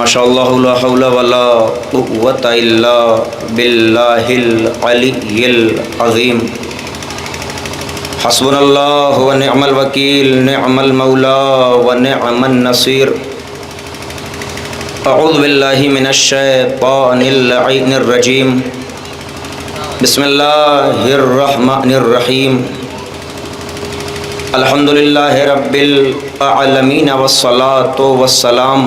ماشاء اللہ لا حول ولا قوۃ الا باللہ العلی العظیم حسبنا اللہ ونعم الوکیل نعم المولا ونعم النصیر اعوذ باللہ من الشیطان اللعین الرجیم بسم اللہ الرحمن الرحیم الحمد للہ رب العالمین والصلاة والسلام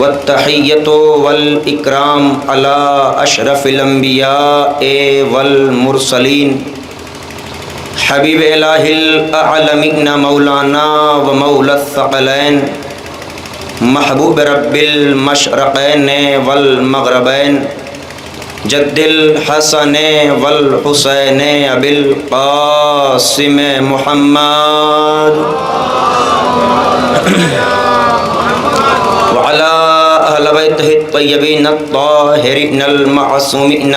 والتحیۃ والاکرام علی اشرف الانبیاء والمرسلین حبیب الہ العالمین مولانا و مولا الثقلین محبوب رب المشرقین والمغربین جد الحسن والحسین ابی القاسم محمد وعلى أهل بيته الطيبين الطاهرين المعصومين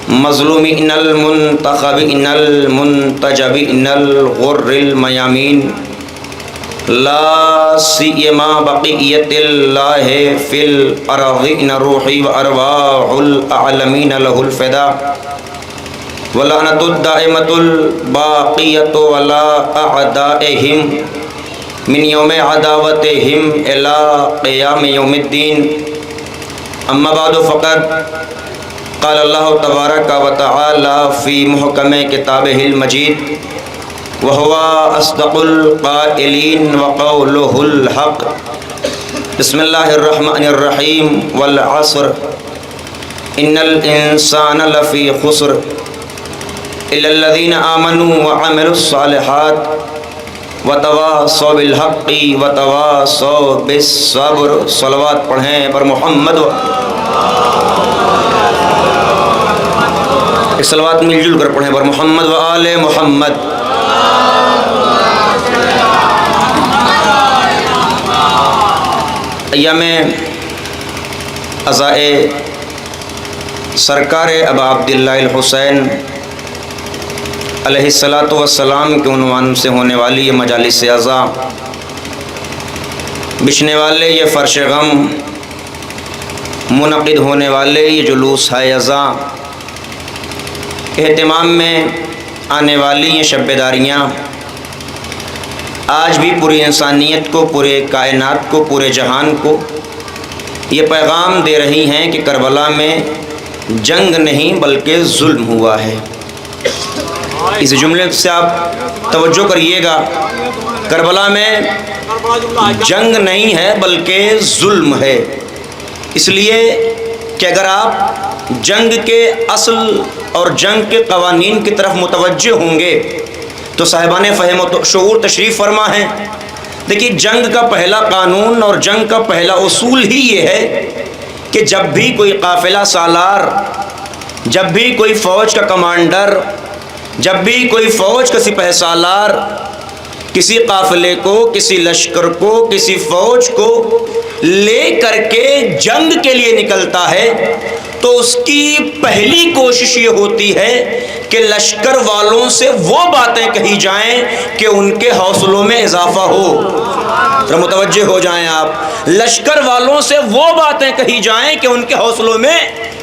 المظلومين المنتخبين المنتجبين الغر الميامين لا سيما بقية الله في الأرضين روحي وأرواح الأعلمين له الفداء ولعنة الدائمة الباقية ولا أعدائهم من یوم عداوتہم الی قیام یوم الدین اما بعد فقد قال اللہ تبارک و تعالی فی محکم کتابہ المجید وہو اصدق القائلین وقولہ الحق بسم اللہ الرحمن الرحیم والعصر ان الانسان لفی خسر الا الذین آمنوا وعملوا الصالحات وتواصوا بالحق وتواصوا بالصبر صلوات پڑھیں پر محمد ایک صلوات مل جل کر پڑھیں پر محمد و آل محمد ایام عزائے سرکار ابا عبداللہ الحسین علیہ الصلاۃ والسلام کے عنوان سے ہونے والی یہ مجالس عزا بچھنے والے یہ فرش غم منعقد ہونے والے یہ جلوس ہے عزا اہتمام میں آنے والی یہ شب بیداریاں آج بھی پوری انسانیت کو پورے کائنات کو پورے جہان کو یہ پیغام دے رہی ہیں کہ کربلا میں جنگ نہیں بلکہ ظلم ہوا ہے۔ اس جملے سے آپ توجہ کریے گا، کربلا میں جنگ نہیں ہے بلکہ ظلم ہے، اس لیے کہ اگر آپ جنگ کے اصل اور جنگ کے قوانین کی طرف متوجہ ہوں گے تو صاحبان فہم و شعور تشریف فرما ہیں۔ دیکھیے جنگ کا پہلا قانون اور جنگ کا پہلا اصول ہی یہ ہے کہ جب بھی کوئی قافلہ سالار، جب بھی کوئی فوج کا کمانڈر، جب بھی کوئی فوج کا سپہ سالار کسی قافلے کو، کسی لشکر کو، کسی فوج کو لے کر کے جنگ کے لیے نکلتا ہے تو اس کی پہلی کوشش یہ ہوتی ہے کہ لشکر والوں سے وہ باتیں کہی جائیں کہ ان کے حوصلوں میں اضافہ ہو۔ ذرا متوجہ ہو جائیں آپ، لشکر والوں سے وہ باتیں کہی جائیں کہ ان کے حوصلوں میں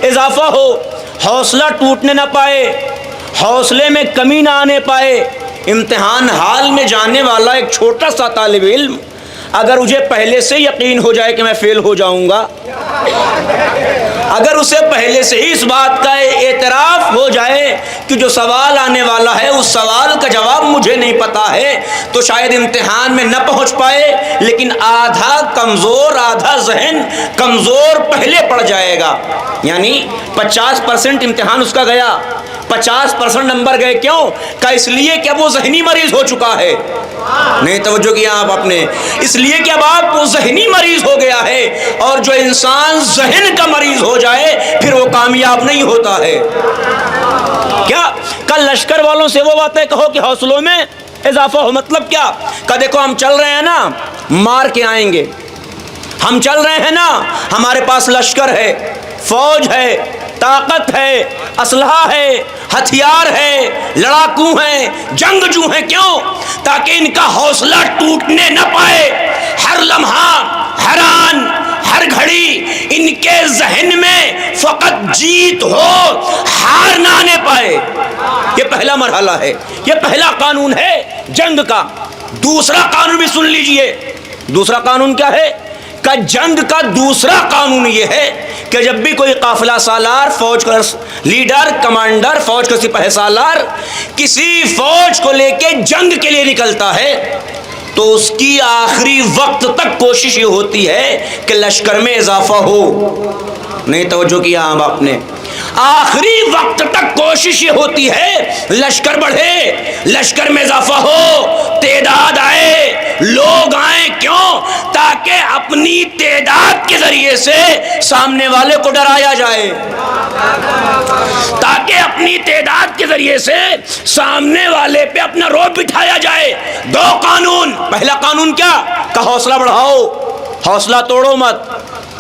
اضافہ ہو، حوصلہ ٹوٹنے نہ پائے، حوصلے میں کمی نہ آنے پائے۔ امتحان حال میں جانے والا ایک چھوٹا سا طالب علم اگر مجھے پہلے سے یقین ہو جائے کہ میں فیل ہو جاؤں گا، اگر اسے پہلے سے ہی اس بات کا اعتراف ہو جائے کہ جو سوال آنے والا ہے اس سوال کا جواب مجھے نہیں پتا ہے، تو شاید امتحان میں نہ پہنچ پائے، لیکن آدھا کمزور، آدھا ذہن کمزور پہلے پڑ جائے گا۔ یعنی 50% امتحان اس کا گیا، 50% نمبر گئے، کیوں؟ کہ اس لیے کہ اب وہ ذہنی مریض ہو چکا ہے۔ نہیں توجہ کیا آپ اپنے، اس لیے کہ اب آپ وہ ذہنی مریض ہو گیا ہے، اور جو انسان ذہن کا مریض ہو جائے پھر وہ کامیاب نہیں ہوتا ہے۔ کیا کل لشکر والوں سے وہ باتیں کہو کہ حوصلوں میں اضافہ ہو، مطلب کیا؟ کہ دیکھو ہم چل رہے ہیں نا، مار کے آئیں گے، ہم چل رہے ہیں نا، ہمارے پاس لشکر ہے، فوج ہے، طاقت ہے، اسلحہ ہے، ہتھیار ہے، لڑاکو ہیں، جنگجو ہیں، کیوں؟ تاکہ ان کا حوصلہ ٹوٹنے نہ پائے، ہر لمحہ حیران، کے ذہن میں فقط جیت ہو، ہار نہ آنے پائے۔ یہ پہلا مرحلہ ہے، یہ پہلا قانون ہے جنگ کا۔ دوسرا قانون بھی سن لیجئے۔ دوسرا قانون کیا ہے؟ کہ جنگ کا دوسرا قانون یہ ہے کہ جب بھی کوئی قافلہ سالار، فوج کا لیڈر، کمانڈر، فوج کا سپہ سالار کسی فوج کو لے کے جنگ کے لیے نکلتا ہے تو اس کی آخری وقت تک کوشش یہ ہوتی ہے کہ لشکر میں اضافہ ہو۔ نہیں توجہ کیا آپ نے؟ آخری وقت تک کوشش یہ ہوتی ہے لشکر بڑھے، لشکر میں اضافہ ہو، تعداد آئے، لوگ آئیں۔ کیوں؟ تاکہ اپنی تعداد کے ذریعے سے سامنے والے کو ڈرایا جائے، تاکہ اپنی تعداد کے ذریعے سے سامنے والے پہ اپنا رعب بٹھایا جائے۔ دو قانون۔ پہلا قانون کیا؟ کہ حوصلہ بڑھاؤ، حوصلہ توڑو مت۔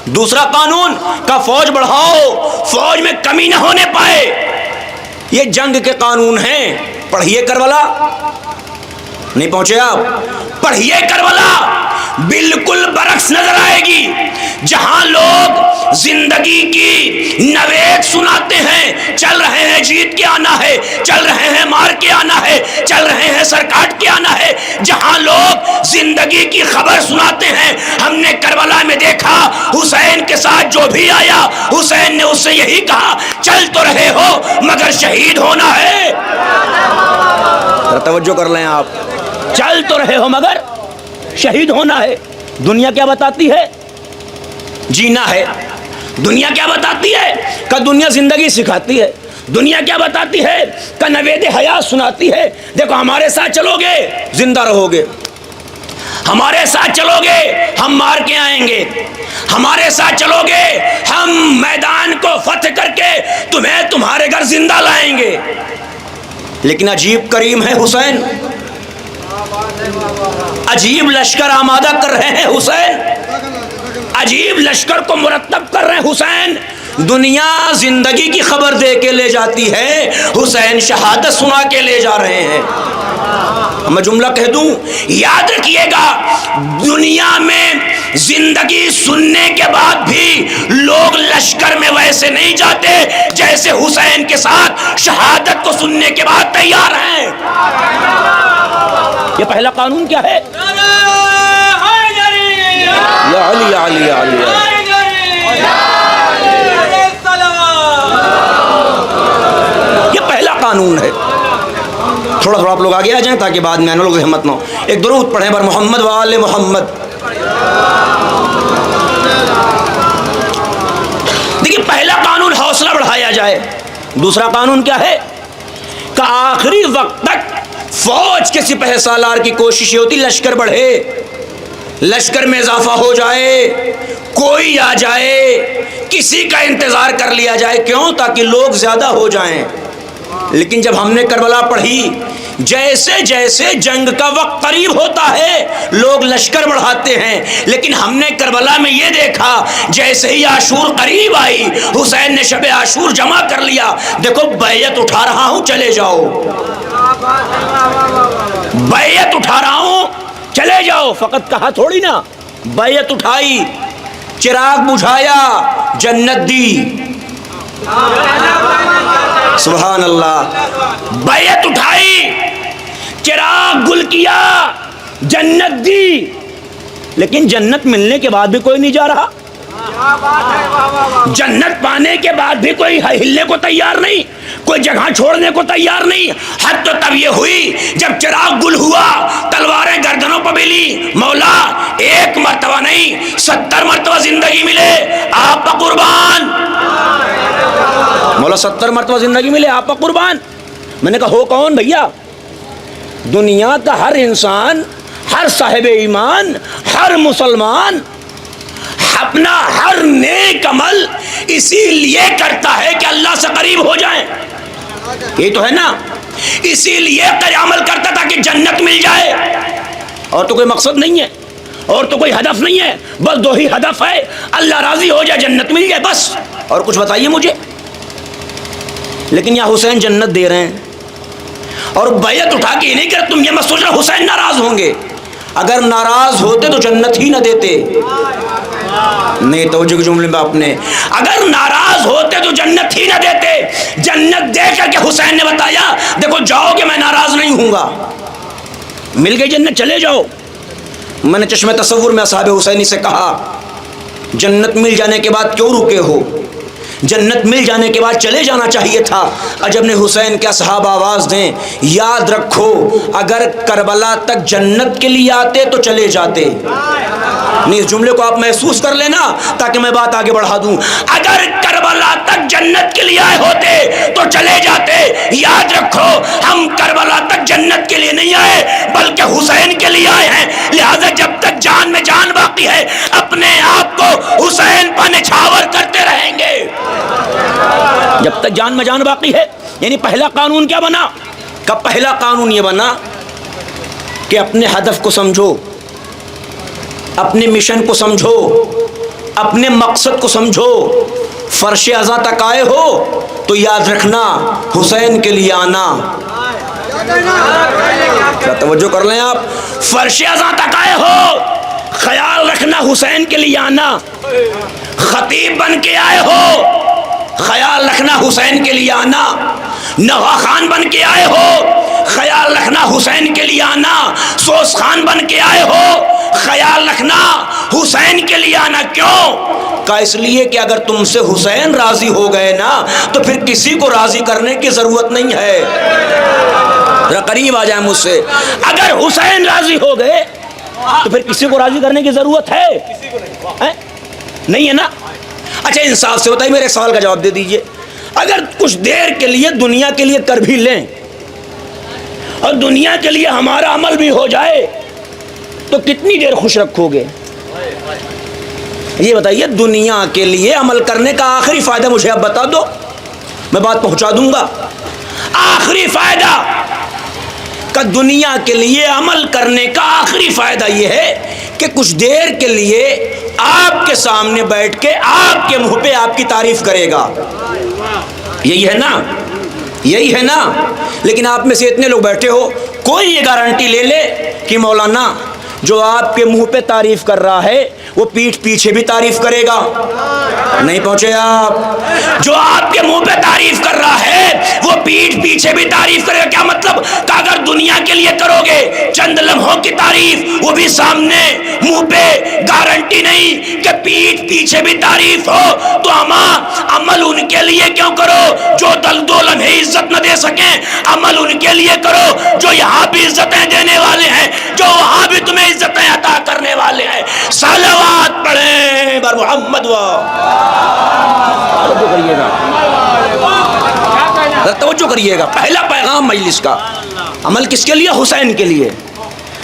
دوسرا قانون کا فوج بڑھاؤ، فوج میں کمی نہ ہونے پائے۔ یہ جنگ کے قانون ہیں۔ پڑھیے کربلا، نہیں پہنچے آپ؟ پڑھیے کربلا، بالکل برعکس نظر آئے گی۔ جہاں لوگ زندگی کی نوید سناتے ہیں، چل رہے ہیں جیت کے آنا ہے، چل رہے ہیں مار کے آنا ہے، چل رہے ہیں سر کاٹ کے آنا ہے، جہاں لوگ زندگی کی خبر سناتے ہیں، ہم نے کربلا میں دیکھا حسین کے ساتھ جو بھی آیا، حسین نے اس سے یہی کہا چل تو رہے ہو مگر شہید ہونا ہے۔ توجہ کر لیں آپ، چل تو رہے ہو مگر شہید ہونا ہے۔ دنیا کیا بتاتی ہے؟ جینا ہے۔ دنیا کیا بتاتی ہے؟ کہ دنیا زندگی سکھاتی ہے۔ دنیا کیا بتاتی ہے؟ کہ نوید حیات سناتی ہے۔ دیکھو ہمارے ساتھ چلو گے زندہ رہو گے، ہمارے ساتھ چلو گے ہم مار کے آئیں گے، ہمارے ساتھ چلو گے ہم میدان کو فتح کر کے تمہیں تمہارے گھر زندہ لائیں گے۔ لیکن عجیب کریم ہے حسین، عجیب لشکر آمادہ کر رہے ہیں حسین، عجیب لشکر کو مرتب کر رہے ہیں حسین۔ دنیا زندگی کی خبر دے کے لے جاتی ہے، حسین شہادت سنا کے لے جا رہے ہیں۔ میں جملہ کہہ دوں، یاد رکھیے گا، دنیا میں زندگی سننے کے بعد بھی لوگ لشکر میں ویسے نہیں جاتے جیسے حسین کے ساتھ شہادت کو سننے کے بعد تیار ہیں۔ یہ پہلا قانون کیا ہے؟ یا علی یا علی یا علی۔ یہ پہلا قانون ہے۔ تھوڑا تھوڑا آپ لوگ آگے آ جائیں تاکہ بعد میں آنے لوگ ہمت نہ ہو۔ ایک درود پڑھیں بر محمد و آل محمد۔ دیکھیے پہلا قانون حوصلہ بڑھایا جائے۔ دوسرا قانون کیا ہے؟ کہ آخری وقت تک فوج کے سپہ سالار کی کوشش یہ ہوتی لشکر بڑھے، لشکر میں اضافہ ہو جائے، کوئی آ جائے، کسی کا انتظار کر لیا جائے۔ کیوں؟ تاکہ لوگ زیادہ ہو جائیں۔ لیکن جب ہم نے کربلا پڑھی، جیسے جیسے جنگ کا وقت قریب ہوتا ہے لوگ لشکر بڑھاتے ہیں، لیکن ہم نے کربلا میں یہ دیکھا جیسے ہی عاشور قریب آئی، حسین نے شب عاشور جمع کر لیا۔ دیکھو بیعت اٹھا رہا ہوں چلے جاؤ، بیعت اٹھا رہا ہوں چلے جاؤ۔ فقط کہا تھوڑی نا، بیعت اٹھائی، چراغ بجھایا، جنت دی۔ سبحان اللہ۔ بیعت اٹھائی، چراغ گل کیا، جنت دی۔ لیکن جنت ملنے کے بعد بھی کوئی نہیں جا رہا، جنت پانے کے بعد بھی کوئی ہلنے کو تیار نہیں، کوئی جگہ چھوڑنے کو تیار نہیں۔ حد تو تب یہ ہوئی جب چراغ گل ہوا، تلواریں گردنوں پر ملی، مولا ایک مرتبہ نہیں 70 مرتبہ زندگی ملے آپ پر قربان، مولا 70 مرتبہ زندگی ملے آپ پر قربان۔ میں نے کہا ہو کون بھیا؟ دنیا کا ہر انسان، ہر صاحب ایمان، ہر مسلمان اپنا ہر نیک عمل اسی لیے کرتا ہے کہ اللہ سے قریب ہو جائیں، یہ تو ہے نا، اسی لیے عمل کرتا تاکہ جنت مل جائے، اور تو کوئی مقصد نہیں ہے، اور تو کوئی ہدف نہیں ہے، بس دو ہی ہدف ہے، اللہ راضی ہو جائے، جنت مل جائے، بس اور کچھ بتائیے مجھے۔ لیکن یا حسین جنت دے رہے ہیں، اور بیعت اٹھا کے یہ نہیں کہ تم یہ مت سوچنا حسین ناراض ہوں گے، اگر ناراض ہوتے تو جنت ہی نہ دیتے، نہیں توجہ کے جملے میں آپ نے، اگر ناراض ہوتے تو جنت ہی نہ دیتے، جنت دے کر کے حسین نے بتایا دیکھو جاؤ کہ میں ناراض نہیں ہوں گا، مل گئی جنت چلے جاؤ۔ میں نے چشمِ تصور میں اصحاب حسینی سے کہا جنت مل جانے کے بعد کیوں رکے ہو، جنت مل جانے کے بعد چلے جانا چاہیے تھا۔ عجب نے حسین کے اصحاب آواز دیں یاد رکھو اگر کربلا تک جنت کے لیے آتے تو چلے جاتے۔ نہیں اس جملے کو آپ محسوس کر لینا تاکہ میں بات آگے بڑھا دوں۔ اگر کربلا تک جنت کے لیے آئے ہوتے تو چلے جاتے۔ یاد رکھو ہم کربلا تک جنت کے لیے نہیں آئے بلکہ حسین کے لیے آئے ہیں، لہذا جب تک جان میں جان باقی ہے اپنے آپ کو حسین پر نچھاور کرتے رہیں گے۔ جب تک جان میں جان باقی ہے، یعنی پہلا قانون کیا بنا؟ کہ پہلا قانون یہ بنا کہ اپنے ہدف کو سمجھو، اپنے مشن کو سمجھو، اپنے مقصد کو سمجھو۔ فرش ازاں تک آئے ہو تو یاد رکھنا حسین کے لیے آنا۔ کیا توجہ کر لیں آپ؟ فرش ازاں تک آئے ہو خیال رکھنا حسین کے لیے آنا۔ خطیب بن کے آئے ہو خیال رکھنا حسین کے لیے آنا۔ نوا خان بن کے آئے ہو خیال رکھنا حسین کے لیے آنا۔ سوس خان بن کے آئے ہو خیال رکھنا حسین کے لیے آنا۔ کیوں؟ کہ اس لیے کہ اگر تم سے حسین راضی ہو گئے نا تو پھر کسی کو راضی کرنے کی ضرورت نہیں ہے۔ ذرا قریب آ جائیں مجھ سے، اگر حسین راضی ہو گئے تو پھر کسی کو راضی کرنے کی ضرورت ہے؟ نہیں ہے نا؟ اچھا انصاف سے بتائیے، میرے سوال کا جواب دے دیجئے، اگر کچھ دیر کے لیے دنیا کے لیے کر بھی لیں اور دنیا کے لیے ہمارا عمل بھی ہو جائے تو کتنی دیر خوش رکھو گے؟ یہ بتائیے، دنیا کے لیے عمل کرنے کا آخری فائدہ مجھے اب بتا دو، میں بات پہنچا دوں گا۔ آخری فائدہ کہ دنیا کے لیے عمل کرنے کا آخری فائدہ یہ ہے کہ کچھ دیر کے لیے آپ کے سامنے بیٹھ کے آپ کے منہ پہ آپ کی تعریف کرے گا، یہی ہے نا؟ یہی ہے نا؟ لیکن آپ میں سے اتنے لوگ بیٹھے ہو، کوئی یہ گارنٹی لے لے کہ مولانا جو آپ کے منہ پہ تعریف کر رہا ہے وہ پیٹھ پیچھے بھی تعریف کرے گا؟ نہیں پہنچے آپ؟ جو آپ کے منہ پہ تعریف کر رہا ہے وہ پیٹھ پیچھے بھی تعریف کرے گا۔ کیا مطلب؟ کہ اگر دنیا کے لیے کرو گے چند لمحوں کی تعریف وہ بھی سامنے منہ پہ، گارنٹی نہیں کہ پیٹھ پیچھے بھی تعریف ہو، تو عمل ان کے لیے کیوں کرو جو دو لمحے عزت نہ دے سکیں؟ عمل ان کے لیے کرو جو یہاں بھی عزتیں دینے والے ہیں، جو وہاں بھی تمہیں عزتیں عطا کرنے والے ہیں۔ صلوات پڑھیں بر محمد و توجہ کریے گا۔ پہلا پیغام مجلس کا، عمل کس کے لیے؟ حسین کے لیے۔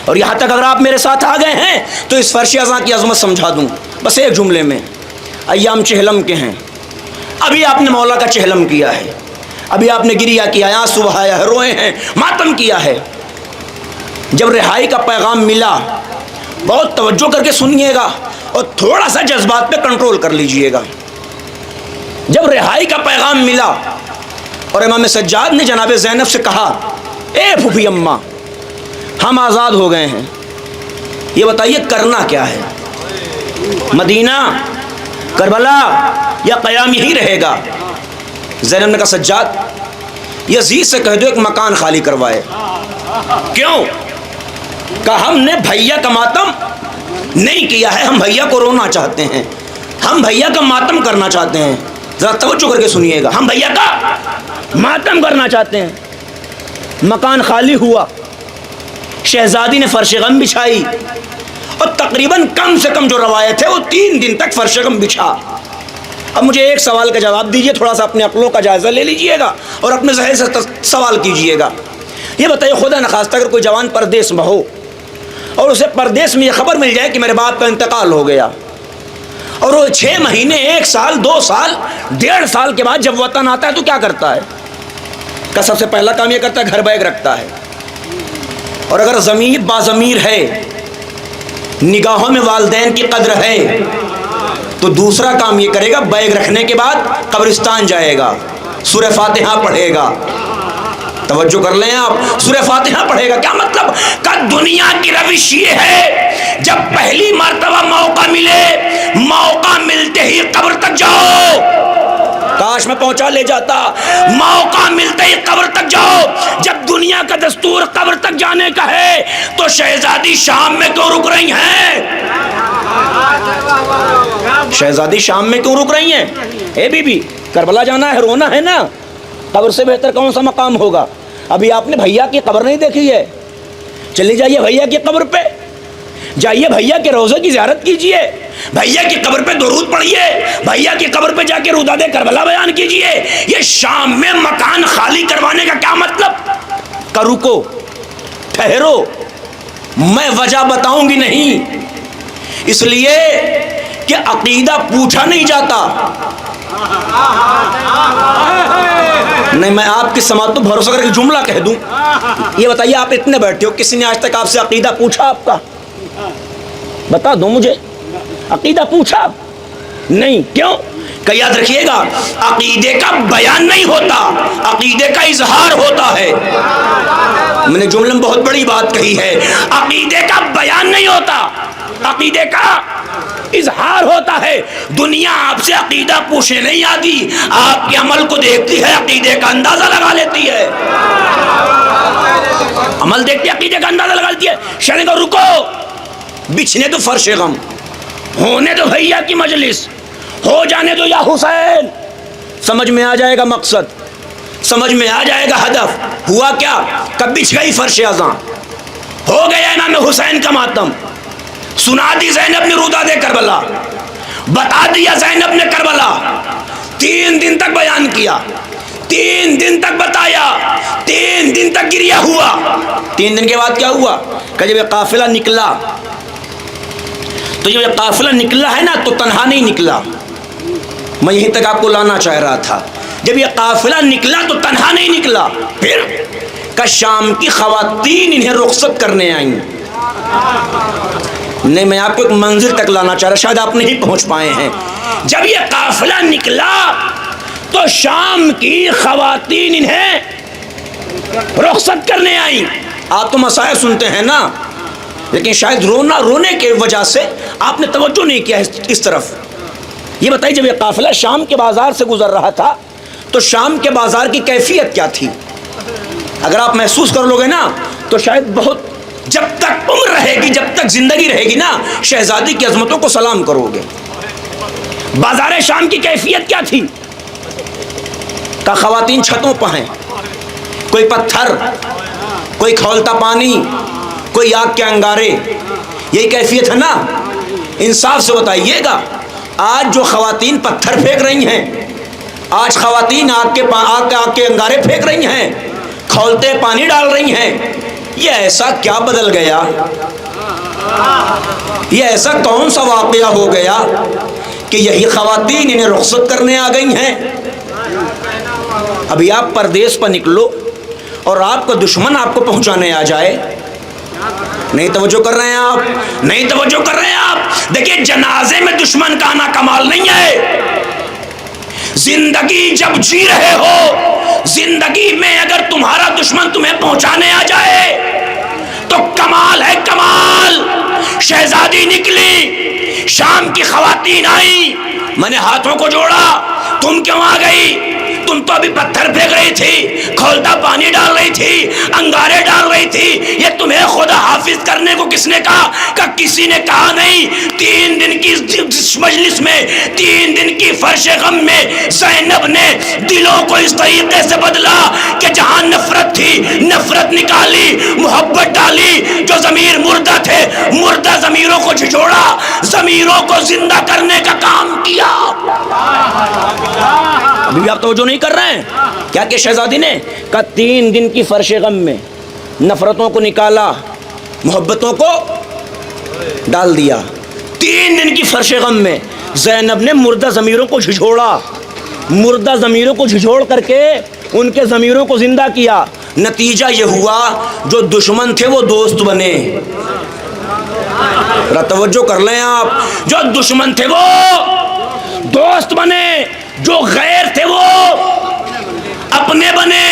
اور یہاں تک اگر آپ میرے ساتھ آ گئے ہیں تو اس فرش ازاں کی عظمت سمجھا دوں بس ایک جملے میں۔ ایام چہلم کے ہیں، ابھی آپ نے مولا کا چہلم کیا ہے، ابھی آپ نے گریہ کیا، آنسو بہایا ہے، روئے ہیں، ماتم کیا ہے۔ جب رہائی کا پیغام ملا، بہت توجہ کر کے سنیے گا اور تھوڑا سا جذبات پہ کنٹرول کر لیجئے گا۔ جب رہائی کا پیغام ملا اور امام سجاد نے جناب زینب سے کہا اے پھوپھی اماں ہم آزاد ہو گئے ہیں، یہ بتائیے کرنا کیا ہے؟ مدینہ، کربلا یا قیام یہی رہے گا؟ زینب نے کہا سجاد یزید سے کہہ دو ایک مکان خالی کروائے۔ کیوں؟ کہ ہم نے بھیا کا ماتم نہیں کیا ہے، ہم بھیا کو رونا چاہتے ہیں، ہم بھیا کا ماتم کرنا چاہتے ہیں۔ ذرا توجہ کر کے سنیے گا، ہم بھیا کا ماتم کرنا چاہتے ہیں۔ مکان خالی ہوا، شہزادی نے فرش غم بچھائی اور تقریباً کم سے کم جو روایت ہے وہ 3 دن تک فرش غم بچھا۔ اب مجھے ایک سوال کا جواب دیجئے، تھوڑا سا اپنے عقلوں کا جائزہ لے لیجئے گا اور اپنے ذہن سے سوال کیجئے گا۔ یہ بتائیے خدا نخواستہ اگر کوئی جوان پردیس میں ہو اور اسے پردیس میں یہ خبر مل جائے کہ میرے باپ کا انتقال ہو گیا، اور وہ 6 مہینے، 1 سال، 2 سال، 1.5 سال کے بعد جب وطن آتا ہے تو کیا کرتا ہے؟ کہ سب سے پہلا کام یہ کرتا ہے گھر بیگ رکھتا ہے، اور اگر ضمیر باضمیر ہے، نگاہوں میں والدین کی قدر ہے، تو دوسرا کام یہ کرے گا بیگ رکھنے کے بعد قبرستان جائے گا، سورہ فاتحہ پڑھے گا۔ توجہ کر لیں آپ، سورہ فاتحہ پڑھے گا۔ کیا مطلب؟ کہ دنیا کی روش یہ ہے جب پہلی مرتبہ موقع ملے، موقع مل ملتے ہی قبر تک جاؤ. کاش میں پہنچا لے جاتا. موقع ملتے ہی قبر تک جاؤ. جب دنیا کا دستور قبر تک جانے کا ہے تو شہزادی شام میں کیوں رک رہی ہیں؟ شہزادی شام میں کیوں رک رہی ہیں؟ اے بی بی کربلا جانا ہے, رونا ہے نا, قبر سے بہتر کون سا مقام ہوگا؟ ابھی آپ نے بھیا کی قبر نہیں دیکھی ہے, چلی جائیے بھیا کی قبر پہ, جائیے بھیا کے روضے کی زیارت کیجئے, بھیا کی قبر پہ درود پڑھیے, بھیا کی قبر پہ جا کے روداد کربلا بیان کیجئے. یہ شام میں مکان خالی کروانے کا کیا مطلب؟ کہ رکو, ٹھہرو, میں وجہ بتاؤں گی نہیں, اس لیے کہ عقیدہ پوچھا نہیں جاتا. نہیں, میں آپ کی سماعت تو بھروسہ کر کے جملہ کہہ دوں. یہ بتائیے آپ اتنے بیٹھے ہو, کسی نے آج تک آپ سے عقیدہ پوچھا آپ کا؟ بتا دو مجھے, عقیدہ پوچھا نہیں. کیوں؟ کہ یاد رکھیے گا, عقیدے کا بیان نہیں ہوتا, عقیدے کا اظہار ہوتا ہے. میں نے جملے میں بہت بڑی بات کہی ہے. عقیدے کا بیان نہیں ہوتا, عقیدے کا اظہار ہوتا ہے. دنیا آپ سے عقیدہ پوچھنے نہیں آتی, آپ کے عمل کو دیکھتی ہے, عقیدے کا اندازہ لگا لیتی ہے. عمل دیکھتی ہے, عقیدے کا اندازہ لگا لیتی ہے. شہنے کو رکو, بچھنے تو فرش غم, ہونے دو بھیا کی مجلس, ہو جانے دو یا حسین. سمجھ میں آ جائے گا مقصد, سمجھ میں آ جائے گا ہدف. ہوا کیا؟ کب بچھ گئی فرش اذاں, ہو گیا امام حسین کا ماتم, سنا دی زینب نے روداد کربلا, بتا دیا زینب نے کربلا. 3 دن تک بیان کیا, 3 دن تک بتایا, 3 دن تک گریہ ہوا. 3 دن کے بعد کیا ہوا؟ کہ جب یہ قافلہ نکلا, تو جب یہ قافلہ نکلا ہے نا تو تنہا نہیں نکلا. میں یہیں تک آپ کو لانا چاہ رہا تھا. جب یہ قافلہ نکلا تو تنہا نہیں نکلا, پھر کہ شام کی خواتین انہیں رخصت کرنے آئیں. نہیں, میں آپ کو ایک منزل تک لانا چاہ رہا, شاید آپ نہیں پہنچ پائے ہیں. جب یہ قافلہ نکلا تو شام کی خواتین انہیں رخصت کرنے آئیں. آپ تو مسائل سنتے ہیں نا, لیکن شاید رونے کی وجہ سے آپ نے توجہ نہیں کیا اس طرف. یہ بتائیے, جب یہ قافلہ شام کے بازار سے گزر رہا تھا تو شام کے بازار کی کیفیت کیا تھی؟ اگر آپ محسوس کر لو گے نا تو شاید بہت, جب تک عمر رہے گی, جب تک زندگی رہے گی نا, شہزادی کی عظمتوں کو سلام کرو گے. بازار شام کی کیفیت کیا تھی؟ کہ خواتین چھتوں پہ ہیں, کوئی پتھر, کوئی کھولتا پانی, کوئی آگ کے انگارے. یہی کیفیت ہے نا؟ انصاف سے بتائیے گا, آج جو خواتین پتھر پھینک رہی ہیں, آج خواتین آگ کے انگارے پھینک رہی ہیں, کھولتے پانی ڈال رہی ہیں, یہ ایسا کیا بدل گیا؟ یہ ایسا کون سا واقعہ ہو گیا کہ یہی خواتین انہیں رخصت کرنے آ گئی ہیں؟ ابھی آپ پردیس پر نکلو اور آپ کا دشمن آپ کو پہنچانے آ جائے. نہیں توجہ کر رہے ہیں آپ, نہیں توجہ کر رہے ہیں آپ. دیکھیں, جنازے میں دشمن کا آنا کمال نہیں ہے. زندگی جب جی رہے ہو, زندگی میں اگر تمہارا دشمن تمہیں پہنچانے آ جائے تو کمال ہے, کمال. شہزادی نکلی, شام کی خواتین آئی, میں نے ہاتھوں کو جوڑا, تم کیوں آ گئی؟ تم تو ابھی پتھر پھینک رہی تھی, کھولتا پانی ڈال رہی تھی, انگارے ڈال رہی تھی. یہ تمہیں خدا حافظ کرنے کو کس نے کہا؟ کہ کسی نے کہا نہیں. 3 دن کی مجلس میں, 3 دن کی فرش غم میں زینب نے دلوں کو اس طریقے سے بدلا کہ جہاں نفرت تھی نفرت نکالی, محبت ڈالی. جو ضمیر مردہ تھے, مردہ ضمیروں کو جھجوڑا, ضمیروں کو زندہ کرنے کا کام کیا. ابھی آپ توجہ نہیں کر رہے ہیں کیا کہ شہزادی نے کہا 3 دن کی فرش غم میں نفرتوں کو نکالا, محبتوں کو ڈال دیا. 3 دن کی فرش غم میں زینب نے مردہ ضمیروں کو جھجوڑا, مردہ ضمیروں کو جھجوڑ کر کے ان کے ضمیروں کو زندہ کیا. نتیجہ یہ ہوا جو دشمن تھے وہ دوست بنے. توجہ کر لیں آپ, جو دشمن تھے وہ دوست بنے, جو غیر تھے وہ اپنے بنے,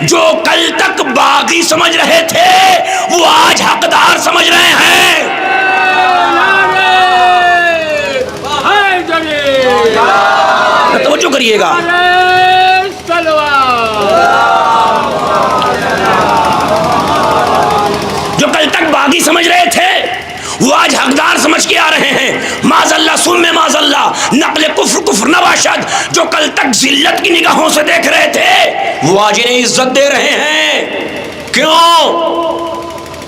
جو کل تک باغی سمجھ رہے تھے وہ آج حقدار سمجھ رہے ہیں. توجہ کریے گا. جو کل تک باغی سمجھ رہے تھے وہ آج حقدار سمجھ کے آ رہے ہیں. معاذ اللہ ثم معاذ اللہ، نقل کفر نباشد. جو کل تک ذلت کی نگاہوں سے دیکھ رہے تھے وہ آج انہیں عزت دے رہے ہیں. کیوں؟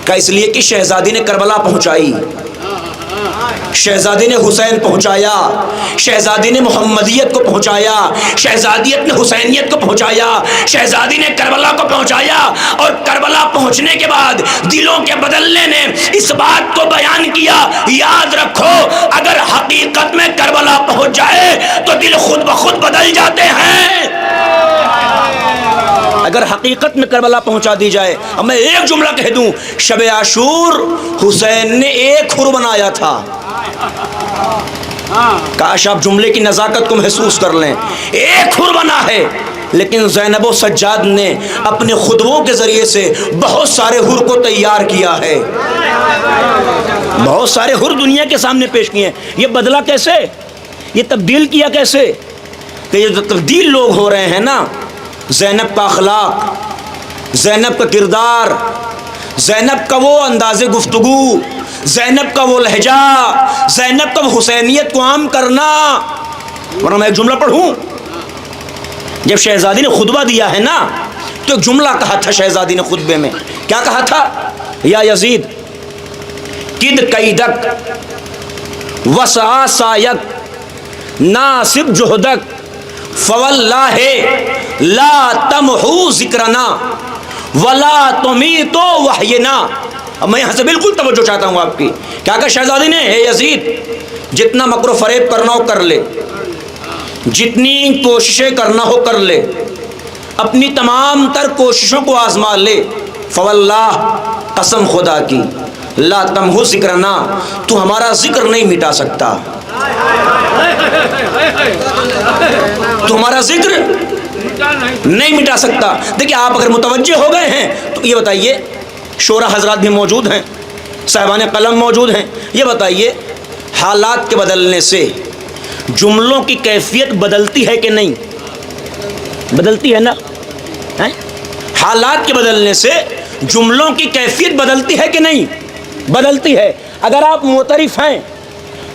کہ اس لیے کہ شہزادی نے کربلا پہنچائی، شہزادی نے حسین پہنچایا، شہزادی نے محمدیت کو پہنچایا، شہزادیت نے حسینیت کو پہنچایا، شہزادی نے کربلا کو پہنچایا. اور کربلا پہنچنے کے بعد دلوں کے بدلنے نے اس بات کو بیان کیا. یاد رکھو اگر حقیقت میں کربلا پہنچ جائے تو دل خود بخود بدل جاتے ہیں. اگر حقیقت میں کربلا پہنچا دی جائے. اب میں ایک جملہ کہہ دوں، شب عاشور حسین نے ایک خور بنایا تھا. کاش آپ جملے کی نزاکت کو محسوس کر لیں. ایک خور بنا ہے، لیکن زینب و سجاد نے اپنے خطبوں کے ذریعے سے بہت سارے حور کو تیار کیا ہے، بہت سارے حور دنیا کے سامنے پیش کیے ہیں. یہ بدلا کیسے؟ یہ تبدیل کیا کیسے؟ کہ یہ جو تبدیل لوگ ہو رہے ہیں نا، زینب کا اخلاق، زینب کا کردار، زینب کا وہ انداز گفتگو، زینب کا وہ لہجہ، زینب کا وہ حسینیت کو عام کرنا. ورنہ میں ایک جملہ پڑھوں. جب شہزادی نے خطبہ دیا ہے نا تو ایک جملہ کہا تھا شہزادی نے خطبے میں. کیا کہا تھا؟ یا یزید کد قیدک وسع سایک ناصب جہدک فواللہ لا تمحو ذکرنا ولا تمیتو وحینا. اب میں یہاں سے بالکل توجہ چاہتا ہوں آپ کی. کیا کہ شہزادی نے، اے یزید جتنا مکر و فریب کرنا ہو کر لے، جتنی کوششیں کرنا ہو کر لے، اپنی تمام تر کوششوں کو آزما لے. فواللہ قسم خدا کی لا تمحو ذکرنا، تو ہمارا ذکر نہیں مٹا سکتا، تو ہمارا ذکر نہیں مٹا سکتا. دیکھیں آپ اگر متوجہ ہو گئے ہیں تو یہ بتائیے، شورا حضرات بھی موجود ہیں، صاحبان قلم موجود ہیں، یہ بتائیے حالات کے بدلنے سے جملوں کی کیفیت بدلتی ہے کہ نہیں؟ بدلتی ہے نا؟ حالات کے بدلنے سے جملوں کی کیفیت بدلتی ہے کہ نہیں؟ بدلتی ہے. اگر آپ معترف ہیں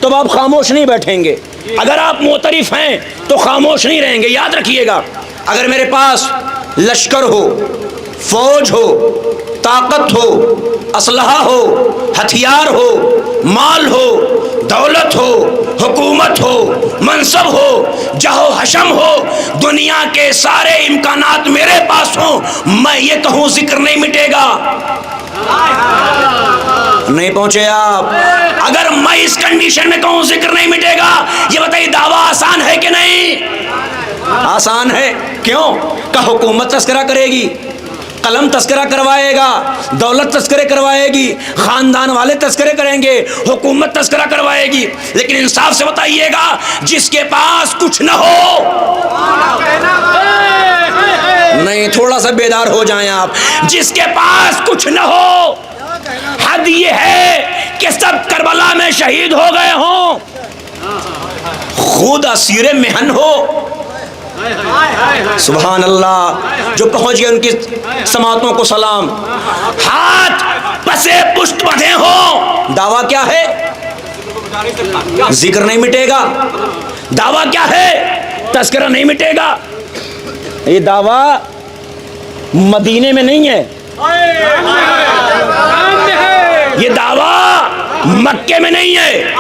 تو آپ خاموش نہیں بیٹھیں گے، اگر آپ معترف ہیں تو خاموش نہیں رہیں گے. یاد رکھیے گا، اگر میرے پاس لشکر ہو، فوج ہو، طاقت ہو، اسلحہ ہو، ہتھیار ہو، مال ہو، دولت ہو، حکومت ہو، منصب ہو، جہو حشم ہو، دنیا کے سارے امکانات میرے پاس ہوں، میں یہ کہوں ذکر نہیں مٹے گا. نہیں پہنچے آپ. اگر میں اس کنڈیشن میں کہوں ذکر نہیں مٹے گا، یہ بتائیے دعویٰ آسان ہے کہ نہیں؟ آسان ہے. کیوں؟ کہ حکومت تذکرہ کرے گی، قلم تذکرہ کروائے گا، دولت تذکرے کروائے گی، خاندان والے تذکرے کریں گے، حکومت تذکرہ کروائے گی. لیکن انصاف سے بتائیے گا، جس کے پاس کچھ نہ ہو، نہیں تھوڑا سا بیدار ہو جائیں آپ، جس کے پاس کچھ نہ ہو، حد یہ ہے کہ سب کربلا میں شہید ہو گئے ہوں، خود اسیر محن ہو. سبحان اللہ. جو پہنچ گئے ان کی سماعتوں کو سلام. ہاتھ پسے پشت بندھے ہوں. دعویٰ کیا ہے؟ ذکر نہیں مٹے گا. دعویٰ کیا ہے؟ تذکرہ نہیں مٹے گا. یہ دعویٰ مدینے میں نہیں ہے، یہ دعویٰ مکے میں نہیں ہے،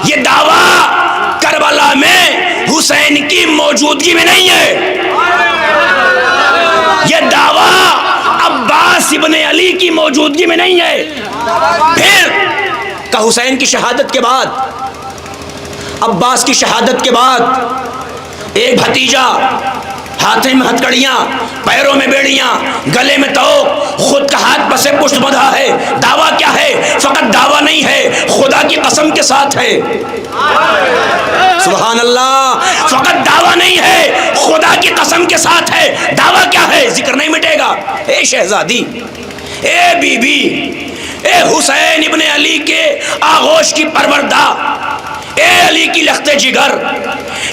یہ دعویٰ کربلا میں حسین کی موجودگی میں نہیں ہے، یہ دعویٰ عباس ابن علی کی موجودگی میں نہیں ہے. پھر کہ حسین کی شہادت کے بعد، عباس کی شہادت کے بعد ایک بھتیجا، ہاتھیں میں ہتھکڑیاں، پیروں میں بیڑیاں، گلے میں توق، خود کا ہاتھ پسے پشت بندھا ہے. دعویٰ کیا ہے؟ فقط دعویٰ نہیں ہے، خدا کی قسم کے ساتھ ہے. سبحان اللہ. فقط دعویٰ نہیں ہے، خدا کی قسم کے ساتھ ہے. دعویٰ کیا ہے؟ ذکر نہیں مٹے گا. اے شہزادی، اے بی بی، اے حسین ابن علی کے آغوش کی پروردہ، اے علی کی لخت جگر،